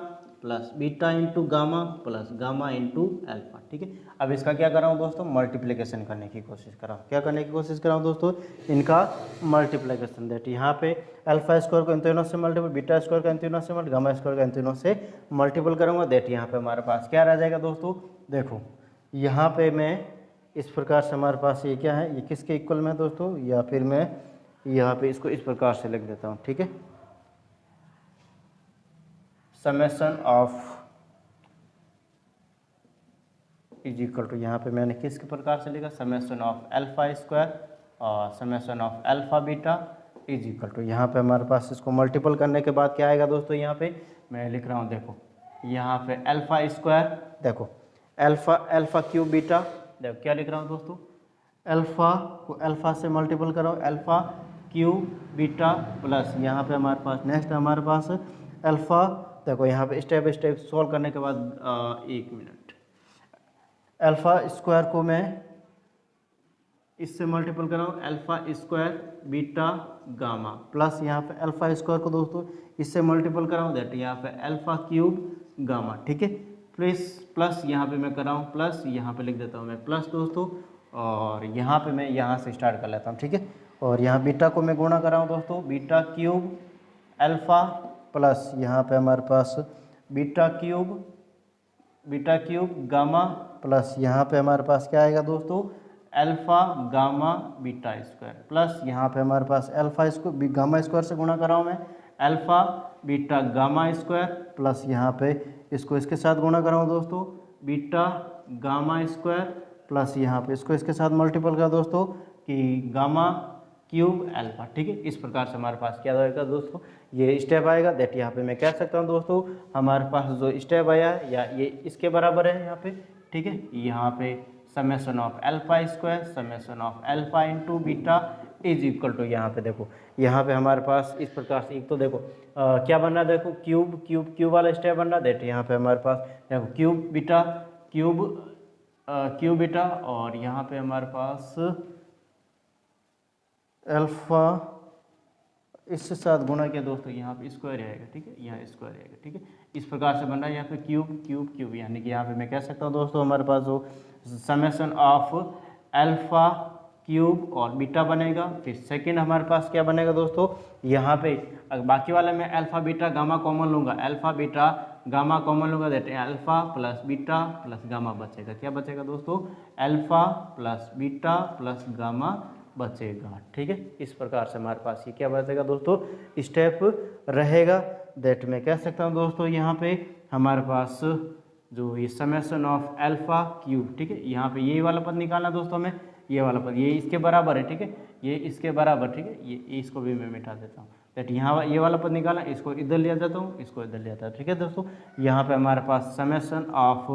plus beta into gamma plus gamma into alpha. ठीक है, अब इसका क्या कर रहा हूँ दोस्तों, मल्टीप्लिकेशन करने की कोशिश कर रहा हूँ। क्या करने की कोशिश कर रहा हूँ दोस्तों, इनका मल्टीप्लिकेशन, दैट यहाँ पे अल्फा स्क्वायर को इन तीनों से मल्टीपल, बीटा स्क्वायर का इन तीनों से मल्टीपल, गामा स्क्वायर का इन तीनों से मल्टीपल करूँगा, दैट यहाँ पे हमारे पास क्या रह जाएगा दोस्तों, देखो यहाँ पे मैं इस प्रकार से हमारे पास ये क्या है, ये किसके इक्वल में है दोस्तों, या फिर मैं यहाँ पे इसको इस प्रकार से लिख देता हूँ। ठीक है, summation of is equal to, यहाँ पे मैंने किस प्रकार से लिखा, समेशन ऑफ अल्फा स्क्वायर और summation of alpha beta is equal to, यहाँ पे हमारे पास इसको मल्टीपल करने के बाद क्या आएगा दोस्तों, यहाँ पे मैं लिख रहा हूँ, देखो यहाँ पे अल्फा स्क्वायर, देखो अल्फा क्यूब बीटा, देखो क्या लिख रहा हूँ दोस्तों, अल्फा को अल्फा से मल्टीपल करो, अल्फा क्यूब बीटा प्लस यहाँ पे हमारे पास नेक्स्ट हमारे पास अल्फा, देखो यहाँ पे स्टेप बाई स्टेप सॉल्व करने के बाद एक मिनट, अल्फा स्क्वायर को मैं इससे मल्टीपल कर रहा हूँ, alpha square beta gamma plus यहाँ पे अल्फा स्क्वायर को दोस्तों इससे मल्टीपल कर रहा हूँ, दैट यहाँ पे अल्फा क्यूब गामा। ठीक है, प्लस यहाँ पे मैं कर रहा हूँ प्लस, यहाँ पे लिख देता हूँ मैं प्लस दोस्तों, और यहाँ पे मैं यहाँ से स्टार्ट कर लेता हूँ। ठीक है, और यहाँ बीटा को मैं गुणा कर रहा हूँ दोस्तों, बीटा क्यूब अल्फा प्लस यहाँ पे हमारे पास बीटा क्यूब गामा प्लस यहाँ पे हमारे पास क्या आएगा दोस्तों, alpha gamma beta square plus यहाँ पे हमारे पास अल्फा स्क्वायर गामा स्क्वायर से गुणा कर रहा हूँ मैं, alpha beta gamma square plus यहाँ पे इसको इसके साथ गुणा कर रहा हूँ दोस्तों, बीटा गामा स्क्वायर प्लस यहाँ पे इसको इसके साथ मल्टीपल का दोस्तों कि गामा क्यूब अल्फा। ठीक है, इस प्रकार से हमारे पास क्या आएगा दोस्तों, ये स्टेप आएगा, दैट यहाँ पे मैं कह सकता हूँ दोस्तों हमारे पास जो स्टेप आया या ये इसके बराबर है यहाँ पे। ठीक है, यहाँ पे summation of alpha square summation of alpha into beta is equal to, यहाँ पे देखो यहाँ पे हमारे पास इस प्रकार से एक तो देखो क्या बन रहा है, देखो क्यूब वाला स्टेप बन रहा है, दैट यहाँ पे हमारे पास देखो क्यूब बीटा और यहाँ पे हमारे पास अल्फा इसके साथ गुणा किया दोस्तों, यहाँ पे स्क्वायर आएगा। ठीक है, यहाँ स्क्वायर आएगा। ठीक है, इस प्रकार से बन रहा है यहाँ पे क्यूब, यानी कि यहाँ पे मैं कह सकता हूँ दोस्तों हमारे पास जो समेशन ऑफ अल्फा क्यूब और बीटा बनेगा। फिर सेकंड हमारे पास क्या बनेगा दोस्तों, यहाँ पे बाकी वाले में अल्फा बीटा गामा कॉमन लूँगा, अल्फा बीटा गामा कॉमन लूँगा, that alpha plus beta plus gamma बचेगा। क्या बचेगा दोस्तों, alpha plus beta plus gamma बचेगा। ठीक है, इस प्रकार से हमारे पास ये क्या बचेगा दोस्तों, स्टेप रहेगा, दैट मैं कह सकता हूँ दोस्तों यहाँ पे हमारे पास जो ये समेशन ऑफ अल्फा क्यूब। ठीक है, यहाँ पे ये वाला पद निकालना दोस्तों हमें, ये वाला पद ये इसके बराबर है। ठीक है, ये इसके बराबर। ठीक है, ये इसको भी मैं मिटा देता हूँ, दैट यहाँ ये वाला पद निकालना, इसको इधर लिया जाता हूँ, इसको इधर लिया जाता है। ठीक है दोस्तों, यहाँ पे हमारे पास summation of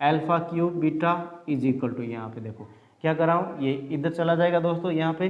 alpha cube beta is equal to, यहाँ पे देखो क्या कर रहा हूँ, ये इधर चला जाएगा दोस्तों यहाँ पे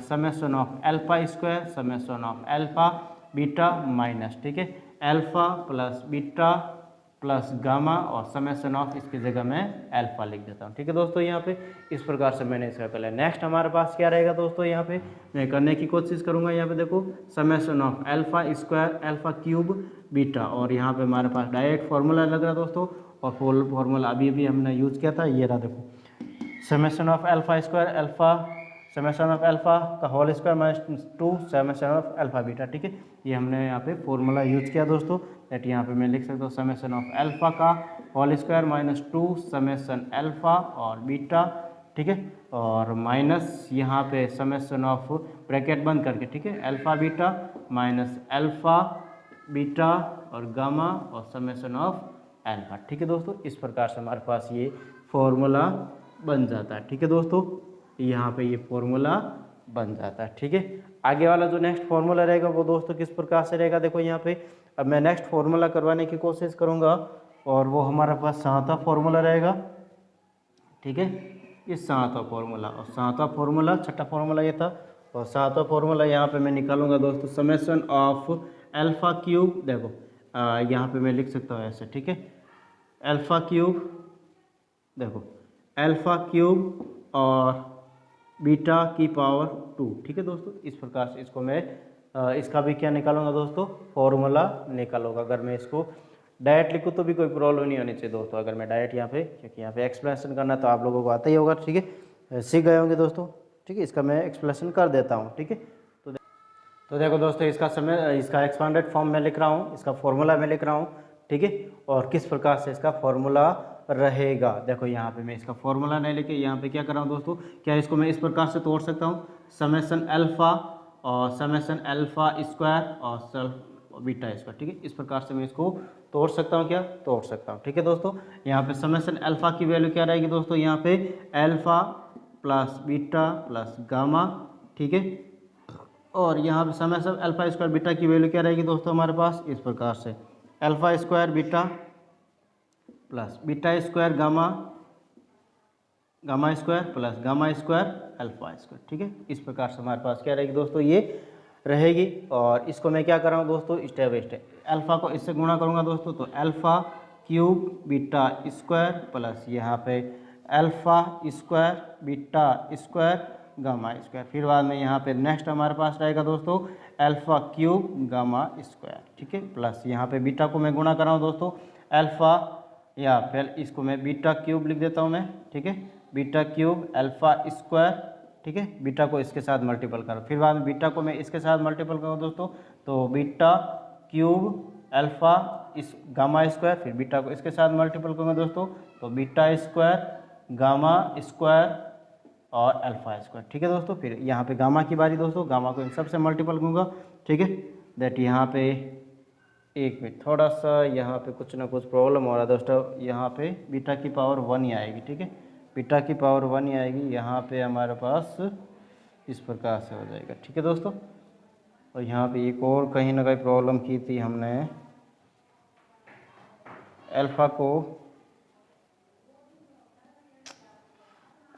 summation of alpha square summation of alpha beta minus, ठीक है, alpha plus beta plus gamma और समेशन ऑफ इसकी जगह मैं अल्फा लिख देता हूँ। ठीक है दोस्तों, यहाँ पे इस प्रकार से मैंने इसका कर लिया। नेक्स्ट हमारे पास क्या रहेगा दोस्तों, यहाँ पे मैं करने की कोशिश करूँगा। यहाँ पे देखो summation of alpha square alpha cube beta, और यहाँ पे हमारे पास डायरेक्ट फार्मूला लग रहा दोस्तों, और फार्मूला अभी हमने यूज किया था, ये रहा देखो summation of alpha square alpha summation of alpha का whole square minus 2 summation of alpha beta. ठीक है, ये हमने यहाँ पे फॉर्मूला यूज किया दोस्तों, दैट यहाँ पे मैं लिख सकता हूँ समेशन ऑफ अल्फा का whole square minus 2 summation alpha और बीटा। ठीक है, और माइनस यहाँ पे समेशन ऑफ ब्रैकेट बंद करके, ठीक है, alpha beta minus alpha beta और गामा और समेशन ऑफ अल्फा। ठीक है दोस्तों, इस प्रकार से हमारे पास ये फॉर्मूला बन जाता है। ठीक है दोस्तों, यहाँ पे ये फॉर्मूला बन जाता है। ठीक है, आगे वाला जो नेक्स्ट फॉर्मूला रहेगा वो दोस्तों किस प्रकार से रहेगा, देखो यहाँ पे अब मैं नेक्स्ट फॉर्मूला करवाने की कोशिश करूँगा। और वो हमारे पास 7वां फॉर्मूला रहेगा, ठीक है, ये 7वां फॉर्मूला। और 7वां फॉर्मूला, छठा फॉर्मूला ये था, और 7वां फॉर्मूला यहाँ पे मैं निकालूंगा दोस्तों, समेशन ऑफ अल्फा क्यूब। देखो यहाँ पे मैं लिख सकता हूँ ऐसे, ठीक है, अल्फा क्यूब, देखो अल्फा क्यूब और बीटा की पावर 2, ठीक है दोस्तों। इस प्रकार से इसको मैं इसका भी क्या निकालूंगा दोस्तों, फॉर्मूला निकालूंगा। अगर मैं इसको डायरेक्ट लिखूँ तो भी कोई प्रॉब्लम नहीं होनी चाहिए दोस्तों, अगर मैं डायरेक्ट यहाँ पे, क्योंकि यहाँ पे एक्सप्लेनेशन करना तो आप लोगों को आता ही होगा, ठीक है, सीख गए होंगे दोस्तों, ठीक है। इसका मैं एक्सप्लेनेशन कर देता हूँ, ठीक है। तो देखो दोस्तों, इसका एक्सपांडेड फॉर्म में लिख रहा हूँ, इसका फॉर्मूला में लिख रहा हूँ, ठीक है, और किस प्रकार से इसका फॉर्मूला रहेगा। देखो यहाँ पे मैं इसका फॉर्मूला नहीं लेके यहाँ पे क्या कर रहा हूँ दोस्तों, क्या इसको मैं इस प्रकार से तोड़ सकता हूँ, समेशन अल्फा और समेशन अल्फा स्क्वायर और सेल्फ बीटा स्क्वायर, ठीक है। इस प्रकार से मैं इसको तोड़ सकता हूँ, क्या तोड़ सकता हूँ, ठीक है दोस्तों। यहाँ पे समेशन अल्फा की वैल्यू क्या रहेगी दोस्तों, यहाँ पे alpha plus beta plus gamma, ठीक है, और यहाँ पे समेशन अल्फा स्क्वायर बीटा की वैल्यू क्या रहेगी दोस्तों हमारे पास, इस प्रकार से alpha square beta plus beta square gamma, gamma square plus gamma square alpha square, ठीक है। इस प्रकार से हमारे पास क्या रहेगी दोस्तों, ये रहेगी। और इसको मैं क्या कर रहा हूँ दोस्तों, स्टेप बाई स्टेप, अल्फा को इससे गुणा करूँगा दोस्तों, तो alpha cube beta square plus यहाँ पे alpha square beta square gamma square, फिर बाद में यहाँ पे नेक्स्ट हमारे पास रहेगा दोस्तों अल्फा क्यूब गामा स्क्वायर, ठीक है, प्लस यहाँ पे बीटा को मैं गुणा कर रहा हूँ दोस्तों अल्फा, या फिर इसको मैं बीटा क्यूब लिख देता हूँ मैं, ठीक है, बीटा क्यूब अल्फा स्क्वायर, ठीक है, बीटा को इसके साथ मल्टीपल करो, फिर बाद में बीटा को मैं इसके साथ मल्टीपल करूँ दोस्तों, तो बीटा क्यूब अल्फा इस गामा स्क्वायर, फिर बीटा को इसके साथ मल्टीपल करूँगा दोस्तों, तो बीटा स्क्वायर गामा स्क्वायर और अल्फा स्क्वायर, ठीक है दोस्तों। फिर यहाँ पे गामा की बारी दोस्तों, गामा को इन सबसे मल्टीपल करूँगा, ठीक है, दैट यहाँ पे एक मिनट, थोड़ा सा यहाँ पे कुछ ना कुछ प्रॉब्लम हो रहा है दोस्तों, यहाँ पे बीटा की पावर 1 ही आएगी, ठीक है, बीटा की पावर 1 ही आएगी, यहाँ पे हमारे पास इस प्रकार से हो जाएगा, ठीक है दोस्तों। और यहाँ पे एक और कहीं ना कहीं प्रॉब्लम की थी हमने, अल्फा को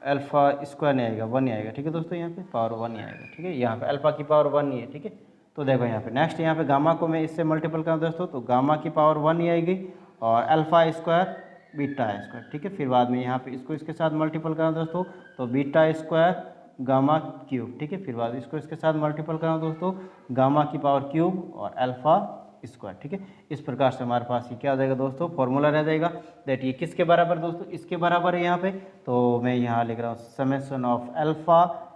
अल्फा स्क्वायर नहीं आएगा, 1 ही आएगा, ठीक है दोस्तों, यहाँ पे पावर 1 ही आएगा, ठीक है, यहाँ पे अल्फा की पावर 1 ही है, ठीक है। तो देखो यहाँ पे नेक्स्ट, यहाँ पे गामा को मैं इससे मल्टीपल करूँ दोस्तों, तो गामा की पावर 1 ही आएगी और अल्फा स्क्वायर बीटा स्क्वायर, ठीक है, फिर बाद में यहाँ पे इसको इसके साथ मल्टीपल करा दोस्तों, तो बीटा स्क्वायर गामा क्यूब, ठीक है, फिर बाद इसको इसके साथ मल्टीपल करा दोस्तों, गामा की पावर क्यूब और अल्फा स्क्वायर, ठीक है। इस प्रकार से हमारे पास ये क्या आ जाएगा दोस्तों, फॉर्मूला रह जाएगा, दैट ये किसके बराबर दोस्तों, इसके बराबर है यहाँ पे, तो मैं यहाँ लिख रहा हूँ summation of alpha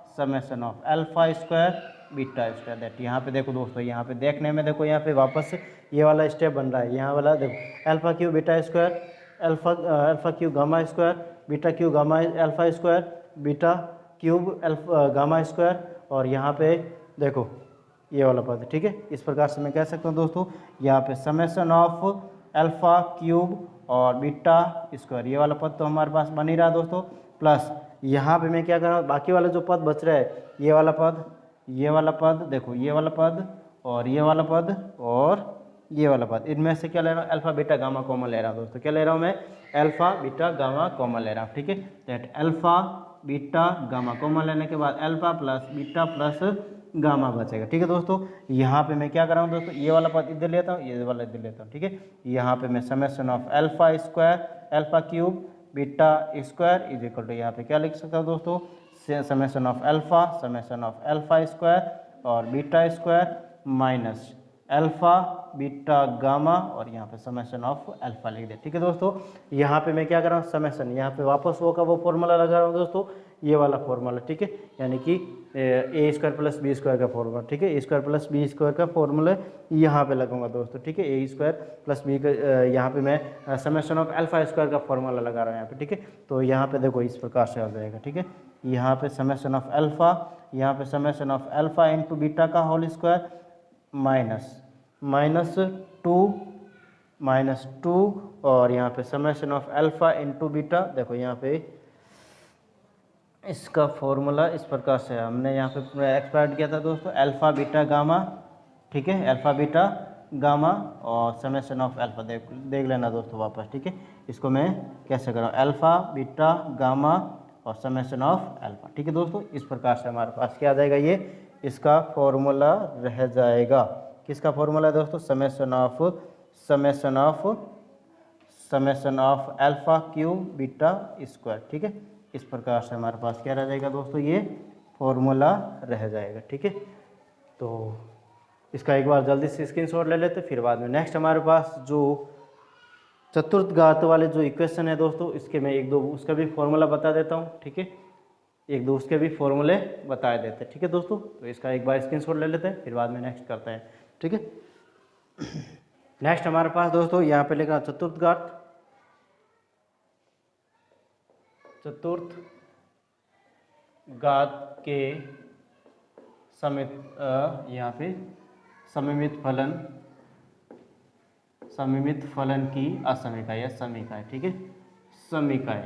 square beta square, that यहाँ पे देखो दोस्तों, यहाँ पे देखने में देखो, यहाँ पे वापस ये वाला स्टेप बन रहा है, यहाँ वाला देखो alpha cube beta square alpha cube gamma square beta cube gamma alpha square beta cube alpha gamma square, और यहाँ पे देखो ये वाला पद, ठीक है। इस प्रकार से मैं कह सकता हूँ दोस्तों, यहाँ पे समेशन ऑफ अल्फा क्यूब और बीटा स्क्वायर, ये वाला पद तो हमारे पास बन ही रहा दोस्तों, प्लस यहाँ पे मैं क्या कर रहा हूँ, बाकी वाला जो पद बच रहा है, ये वाला पद देखो, ये वाला पद और ये वाला पद और ये वाला पद, इनमें से क्या ले रहा हूँ, अल्फा बीटा गामा कॉमन ले रहा हूँ दोस्तों, क्या ले रहा हूँ मैं, अल्फा बीटा गामा कॉमन ले रहा हूँ, ठीक है, that alpha beta gamma common लेने के बाद alpha plus beta plus gamma बचेगा, ठीक है दोस्तों। यहाँ पे मैं क्या कर रहा हूँ दोस्तों, ये वाला पद इधर लेता हूँ, ये वाला इधर लेता हूँ, ठीक है, यहाँ पे मैं summation of alpha square alpha cube beta square is equal to, यहाँ पे क्या लिख सकता हूँ दोस्तों, समेशन ऑफ अल्फा स्क्वायर और beta square minus alpha beta gamma, और यहाँ पे समेशन ऑफ अल्फा लिख दे, ठीक है दोस्तों। यहाँ पे मैं क्या कर रहा हूँ, समेशन, यहाँ पे वापस वो का वो फॉर्मूला लगा रहा हूँ दोस्तों, ये वाला फॉर्मूला, ठीक है, यानी कि ए स्क्वायर प्लस बी स्क्वायर का फॉर्मूला, ठीक है, ए स्क्वायर प्लस बी स्क्वायर का फॉर्मूला यहाँ पे लगाऊंगा दोस्तों, ठीक है, ए स्क्वायर प्लस बी का यहाँ पे मैं समेशन ऑफ अल्फा स्क्वायर का फॉर्मूला लगा रहा हूँ यहाँ पे, ठीक है। तो यहाँ पे देखो इस प्रकार से आ जाएगा, ठीक है, यहाँ पे समेशन ऑफ अल्फा, यहाँ पे summation of alpha into beta का होल स्क्वायर माइनस टू और यहाँ पे summation of alpha into beta, देखो यहाँ पे इसका फॉर्मूला इस प्रकार से हमने यहाँ पे एक्सप्लेन किया था दोस्तों, अल्फा बीटा गामा, ठीक है, अल्फा बीटा गामा और समेशन ऑफ अल्फा देख लेना दोस्तों वापस, ठीक है। इसको मैं कैसे करूँ, अल्फा बीटा गामा और समेशन ऑफ अल्फा, ठीक है दोस्तों। इस प्रकार से हमारे पास क्या आ जाएगा, ये इसका फॉर्मूला रह जाएगा। किसका फॉर्मूला है दोस्तों, summation of alpha cube beta square, ठीक है। इस प्रकार से हमारे पास क्या रह जाएगा दोस्तों, ये फॉर्मूला रह जाएगा, ठीक है। तो इसका एक बार जल्दी से स्क्रीनशॉट ले लेते, फिर बाद में नेक्स्ट हमारे पास जो चतुर्थ घात वाले जो इक्वेशन है दोस्तों, इसके मैं एक दो उसका भी फॉर्मूला बता देता हूँ, ठीक है। एक दो उसके भी फॉर्मूले बता देते हैं, ठीक है दोस्तों। तो इसका एक बार स्क्रीनशॉट ले लेते हैं, फिर बाद में नेक्स्ट करते हैं, ठीक है। नेक्स्ट हमारे पास दोस्तों यहाँ पे लिखा चतुर्थ घात के समित यहाँ पे सममित फलन की असमीकाय या समीकाय, ठीक है, समीकाय,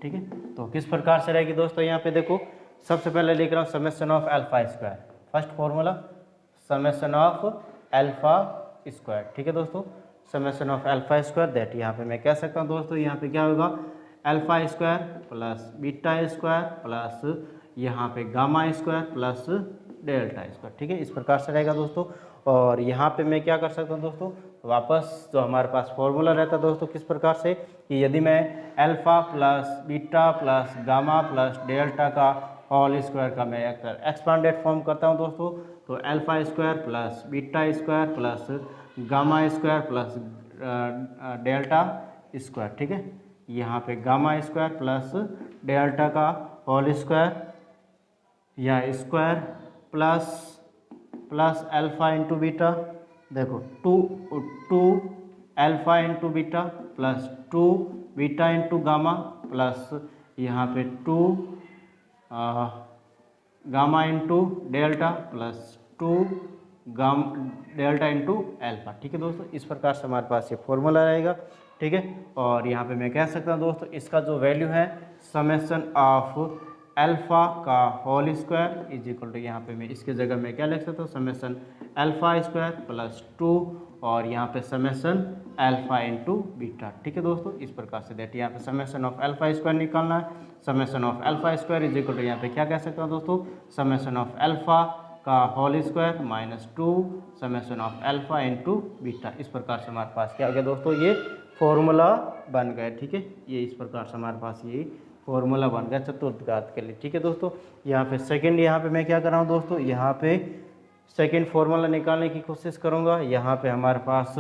ठीक है। तो किस प्रकार से रहेगी दोस्तों, यहाँ पे देखो सबसे पहले लिख रहा हूँ summation of alpha square, first formula summation of alpha square, ठीक है दोस्तों। Summation of alpha square that यहाँ पे मैं कह सकता हूँ दोस्तों, यहाँ पे क्या होगा, alpha square plus beta square plus यहाँ पे gamma square plus delta square, ठीक है। इस प्रकार से रहेगा दोस्तों। और यहाँ पे मैं क्या कर सकता हूँ दोस्तों, वापस जो हमारे पास फॉर्मूला रहता है दोस्तों, किस प्रकार से कि यदि मैं alpha plus beta plus gamma plus delta का होल स्क्वायर का मैं एक्सपांडेड फॉर्म करता हूँ दोस्तों, तो alpha square plus beta square plus gamma square plus delta square, ठीक है। यहाँ पे गामा स्क्वायर प्लस डेल्टा का होल स्क्वायर या square plus alpha into beta, देखो two alpha into beta plus 2 beta into gamma plus यहाँ पे 2 gamma into delta plus 2 delta into alpha, ठीक है दोस्तों। इस प्रकार से हमारे पास ये फॉर्मूला रहेगा, ठीक है। और यहाँ पे मैं कह सकता हूँ दोस्तों, इसका जो वैल्यू है समेशन ऑफ अल्फा का whole square is equal to, यहाँ पे मैं इसके जगह में क्या लिख सकता हूँ, समेशन अल्फा स्क्वायर प्लस 2 और यहाँ पे समेशन अल्फा इंटू बीटा, ठीक है दोस्तों। इस प्रकार से दैट यहाँ पे समेशन ऑफ अल्फा स्क्वायर निकालना है, summation of alpha square is equal to यहाँ पे क्या कह सकता हूँ दोस्तों, समेशन ऑफ अल्फा का whole square minus 2 summation of alpha into beta. इस प्रकार से हमारे पास क्या हो गया दोस्तों, ये फॉर्मूला बन गया, ठीक है। ये इस प्रकार से हमारे पास ये फॉर्मूला बन गया चतुर्थ घात के लिए, ठीक है दोस्तों। यहाँ पे सेकंड, यहाँ पे मैं क्या कर रहा हूँ दोस्तों, यहाँ पे सेकंड फॉर्मूला निकालने की कोशिश करूँगा। यहाँ पे हमारे पास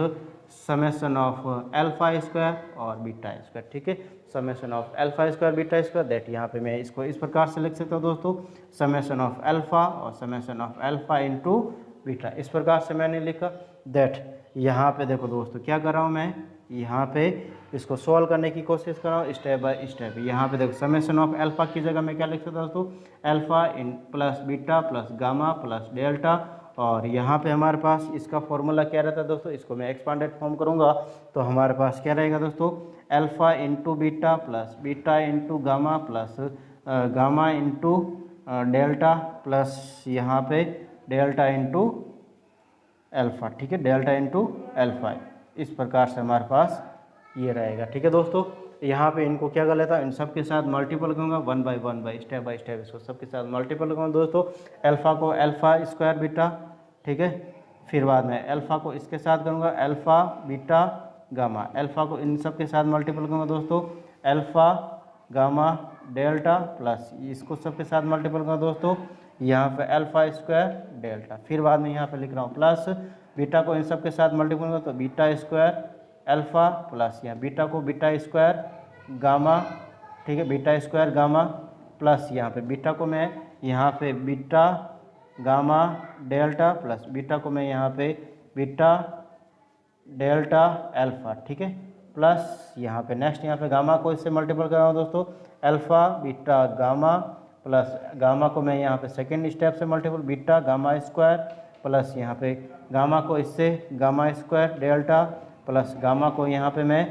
समेशन ऑफ अल्फा स्क्वायर और बीटा स्क्वायर, ठीक है। Summation of alpha square beta square that यहाँ पे मैं इसको इस प्रकार से लिख सकता हूँ दोस्तों, समेशन ऑफ अल्फा और summation of alpha into beta. इस प्रकार से मैंने लिखा दैट यहाँ पे देखो दोस्तों क्या कर रहा हूँ मैं, यहाँ पे इसको सॉल्व करने की कोशिश कर रहा हूँ स्टेप बाय स्टेप। यहाँ पे देखो समेशन ऑफ अल्फा की जगह मैं क्या लिख सकता हूँ दोस्तों, alpha in plus beta plus gamma plus delta, और यहाँ पे हमारे पास इसका फॉर्मूला क्या रहता है दोस्तों, इसको मैं एक्सपांडेड फॉर्म करूँगा तो हमारे पास क्या रहेगा दोस्तों, alpha into beta plus beta into gamma plus gamma into delta plus यहाँ पे डेल्टा इंटू अल्फा, ठीक है, डेल्टा इंटू अल्फा। इस प्रकार से हमारे पास ये रहेगा, ठीक है दोस्तों। यहाँ पे इनको क्या कर लेता हूँ, इन सब के साथ मल्टीपल करूँगा one by step by step इसको सबके साथ मल्टीपल करूँगा दोस्तों। अल्फा को अल्फा स्क्वायर बीटा, ठीक है, फिर बाद में अल्फा को इसके साथ करूँगा अल्फा बीटा गामा, अल्फा को इन सब के साथ मल्टीपल करूँगा दोस्तों, अल्फा गामा डेल्टा प्लस इसको सबके साथ मल्टीपल करूँगा दोस्तों, यहाँ पे अल्फा स्क्वायर डेल्टा, फिर बाद में यहाँ पे लिख रहा हूँ प्लस बीटा को इन सब के साथ मल्टीपल करूँगा तो बीटा स्क्वायर अल्फा प्लस यहाँ बीटा को बीटा स्क्वायर गामा, ठीक है, बीटा स्क्वायर गामा प्लस यहाँ पे बीटा को मैं यहाँ पे beta gamma delta plus beta को मैं यहाँ पे बीटा डेल्टा अल्फा, ठीक है, प्लस यहाँ पे नेक्स्ट यहाँ पे गामा को इससे मल्टीपल कर रहा हूँ दोस्तों, alpha beta gamma plus gamma को मैं यहाँ पे सेकेंड स्टेप से multiple beta gamma square plus यहाँ पे गामा को इससे gamma square delta plus gamma को यहाँ पे मैं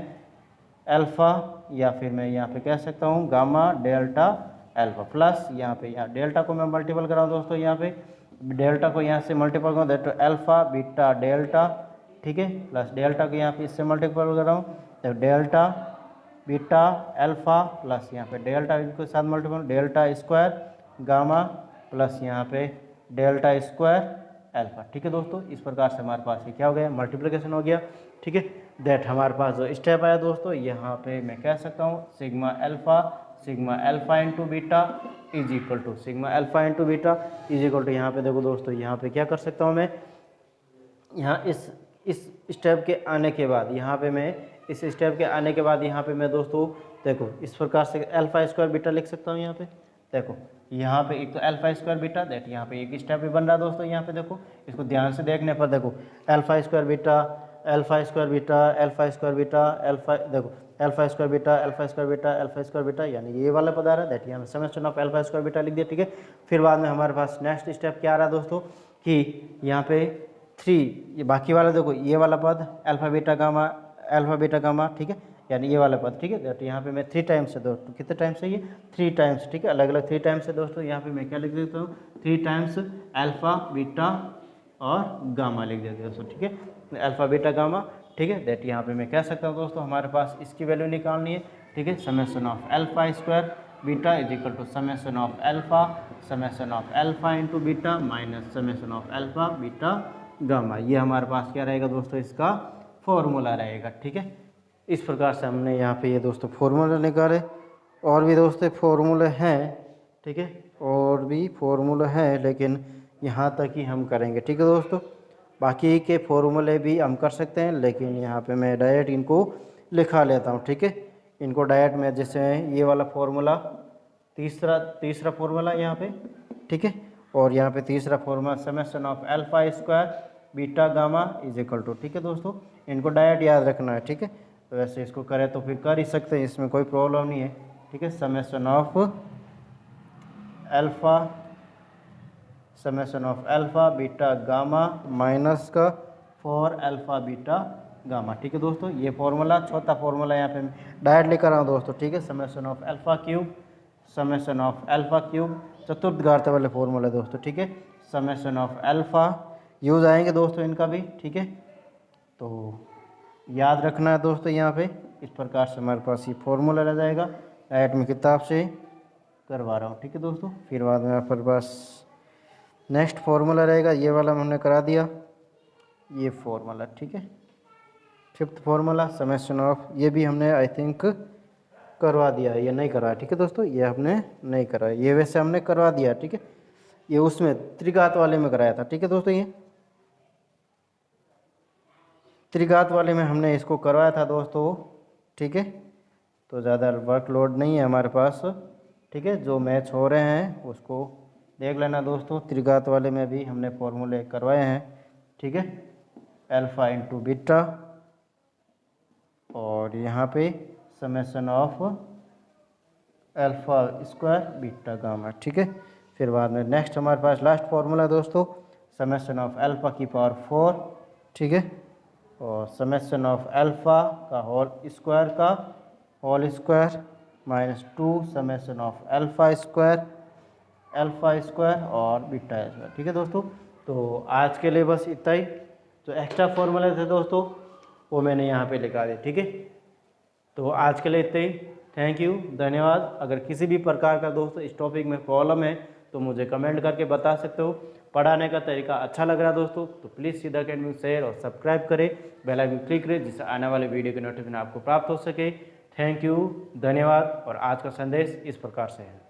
अल्फ़ा या फिर मैं यहाँ पे कह सकता हूँ गामा डेल्टा अल्फ़ा प्लस यहाँ पे डेल्टा को मैं मल्टीपल कर रहा हूँ दोस्तों, यहाँ पे डेल्टा को यहाँ से मल्टीपल करूँ दैट अल्फा बीटा डेल्टा, ठीक है, प्लस डेल्टा को यहाँ पे इससे मल्टीपल कर रहा हूँ तो डेल्टा बीटा अल्फा प्लस यहाँ पे डेल्टा इनके साथ multiple delta square gamma plus यहाँ पे डेल्टा स्क्वायर अल्फा, ठीक है दोस्तों। इस प्रकार से हमारे पास ये क्या हो गया, मल्टीप्लिकेशन हो गया, ठीक है। दैट हमारे पास जो स्टेप आया दोस्तों, यहाँ पे मैं कह सकता हूँ sigma alpha into beta is equal to sigma alpha into beta is equal to, यहाँ पे देखो दोस्तों, यहाँ पे क्या कर सकता हूँ मैं, यहाँ इस स्टेप के आने के बाद यहाँ पे मैं इस स्टेप के आने के बाद यहाँ पे मैं दोस्तों देखो इस प्रकार से अल्फा स्क्वायर बीटा लिख सकता हूँ। यहाँ पे देखो यहाँ पे एक तो अल्फा स्क्वायर बीटा दैट यहाँ पे एक स्टेप भी बन रहा है दोस्तों। यहाँ पे देखो इसको ध्यान से देखने पर देखो alpha square beta alpha square beta alpha square beta alpha, देखो alpha square beta alpha square beta alpha square beta, यानी ये वाला पद आ रहा है दैट यहाँ पे summation of alpha square beta लिख दिया, ठीक है। फिर बाद में हमारे पास नेक्स्ट स्टेप क्या आ रहा है दोस्तों कि यहाँ पे 3, ये बाकी वाला देखो ये वाला पद अल्फा बीटा गामा, ठीक है, यानी ये वाला पद, ठीक है। दैट यहाँ पे मैं 3 टाइम्स से दोस्तों, कितने टाइम्स है ये 3 टाइम्स, ठीक है, अलग अलग 3 टाइम्स से दोस्तों। यहाँ पे मैं क्या लिख देता हूँ 3 टाइम्स अल्फा बीटा और गामा लिख देते दोस्तों, ठीक है, अल्फा बीटा गामा, ठीक है। दैट यहाँ पे मैं कह सकता हूँ दोस्तों हमारे पास इसकी वैल्यू निकालनी है, ठीक है, summation of alpha square beta is equal to summation of alpha into beta minus summation of alpha beta gamma. ये हमारे पास क्या रहेगा दोस्तों, इसका फॉर्मूला रहेगा, ठीक है। इस प्रकार से हमने यहाँ पे ये दोस्तों फॉर्मूला निकाले, और भी दोस्तों फॉर्मूले हैं, ठीक है, और भी फॉर्मूला हैं, लेकिन यहाँ तक ही हम करेंगे, ठीक है दोस्तों। बाकी के फॉर्मूले भी हम कर सकते हैं, लेकिन यहाँ पे मैं डायरेक्ट इनको लिखा लेता हूँ, ठीक है। इनको डायरेक्ट में जैसे ये वाला फॉर्मूला तीसरा फॉर्मूला यहाँ पे, ठीक है, और यहाँ पे तीसरा formula summation of alpha square beta gamma is equal to, ठीक है दोस्तों। इनको डायरेक्ट याद रखना है, ठीक है। तो वैसे इसको करें तो फिर कर ही सकते हैं, इसमें कोई प्रॉब्लम नहीं है, ठीक है। Summation of alpha beta gamma minus का 4 अल्फा बीटा गामा, ठीक है दोस्तों। ये फॉर्मूला चौथा फॉर्मूला यहाँ पे डायरेक्ट लेकर आऊँ दोस्तों, ठीक है। समेशन ऑफ अल्फा क्यूब चतुर्थ घात वाले फॉर्मूला दोस्तों, ठीक है। समेशन ऑफ अल्फा यूज आएंगे दोस्तों इनका भी, ठीक है। तो याद रखना है दोस्तों, यहाँ पे इस प्रकार से हमारे पास ये फॉर्मूला रह जाएगा, डायरेक्ट में किताब से करवा रहा हूँ, ठीक है दोस्तों। फिर बाद में हमारे पास नेक्स्ट फार्मूला रहेगा, ये वाला हमने करा दिया, ये फार्मूला, ठीक है। 5th फार्मूला समेशन ऑफ, ये भी हमने आई थिंक करवा दिया है, ये नहीं करा है, ठीक है दोस्तों, ये हमने नहीं करा है, ये वैसे हमने करवा दिया, ठीक है। ये उसमें त्रिघात वाले में कराया था, ठीक है दोस्तों। ये त्रिघात वाले में हमने इसको करवाया था दोस्तों, ठीक है। तो ज़्यादा वर्कलोड नहीं है हमारे पास, ठीक है। जो मैच हो रहे हैं उसको देख लेना दोस्तों। त्रिघात वाले में भी हमने फॉर्मूले करवाए हैं, ठीक है, अल्फा इंटू बीटा, और यहाँ पे summation of alpha square beta gamma, ठीक है। फिर बाद में नेक्स्ट हमारे पास लास्ट फार्मूला दोस्तों, समेशन ऑफ अल्फा की पावर 4, ठीक है, और समेशन ऑफ अल्फा का whole square minus 2 summation of alpha square और बीटा स्क्वायर, ठीक है दोस्तों। तो आज के लिए बस इतना ही। जो एक्स्ट्रा फॉर्मूले थे दोस्तों वो मैंने यहाँ पे लिखा दिए, ठीक है। तो आज के लिए इतना ही, थैंक यू, धन्यवाद। अगर किसी भी प्रकार का दोस्तों इस टॉपिक में प्रॉब्लम है तो मुझे कमेंट करके बता सकते हो। पढ़ाने का तरीका अच्छा लग रहा है दोस्तों तो प्लीज़ सीधा अकेडमी शेयर और सब्सक्राइब करें, बेल आइकन क्लिक करें, जिससे आने वाले वीडियो की नोटिफिकेशन आपको प्राप्त हो सके। थैंक यू, धन्यवाद। और आज का संदेश इस प्रकार से है।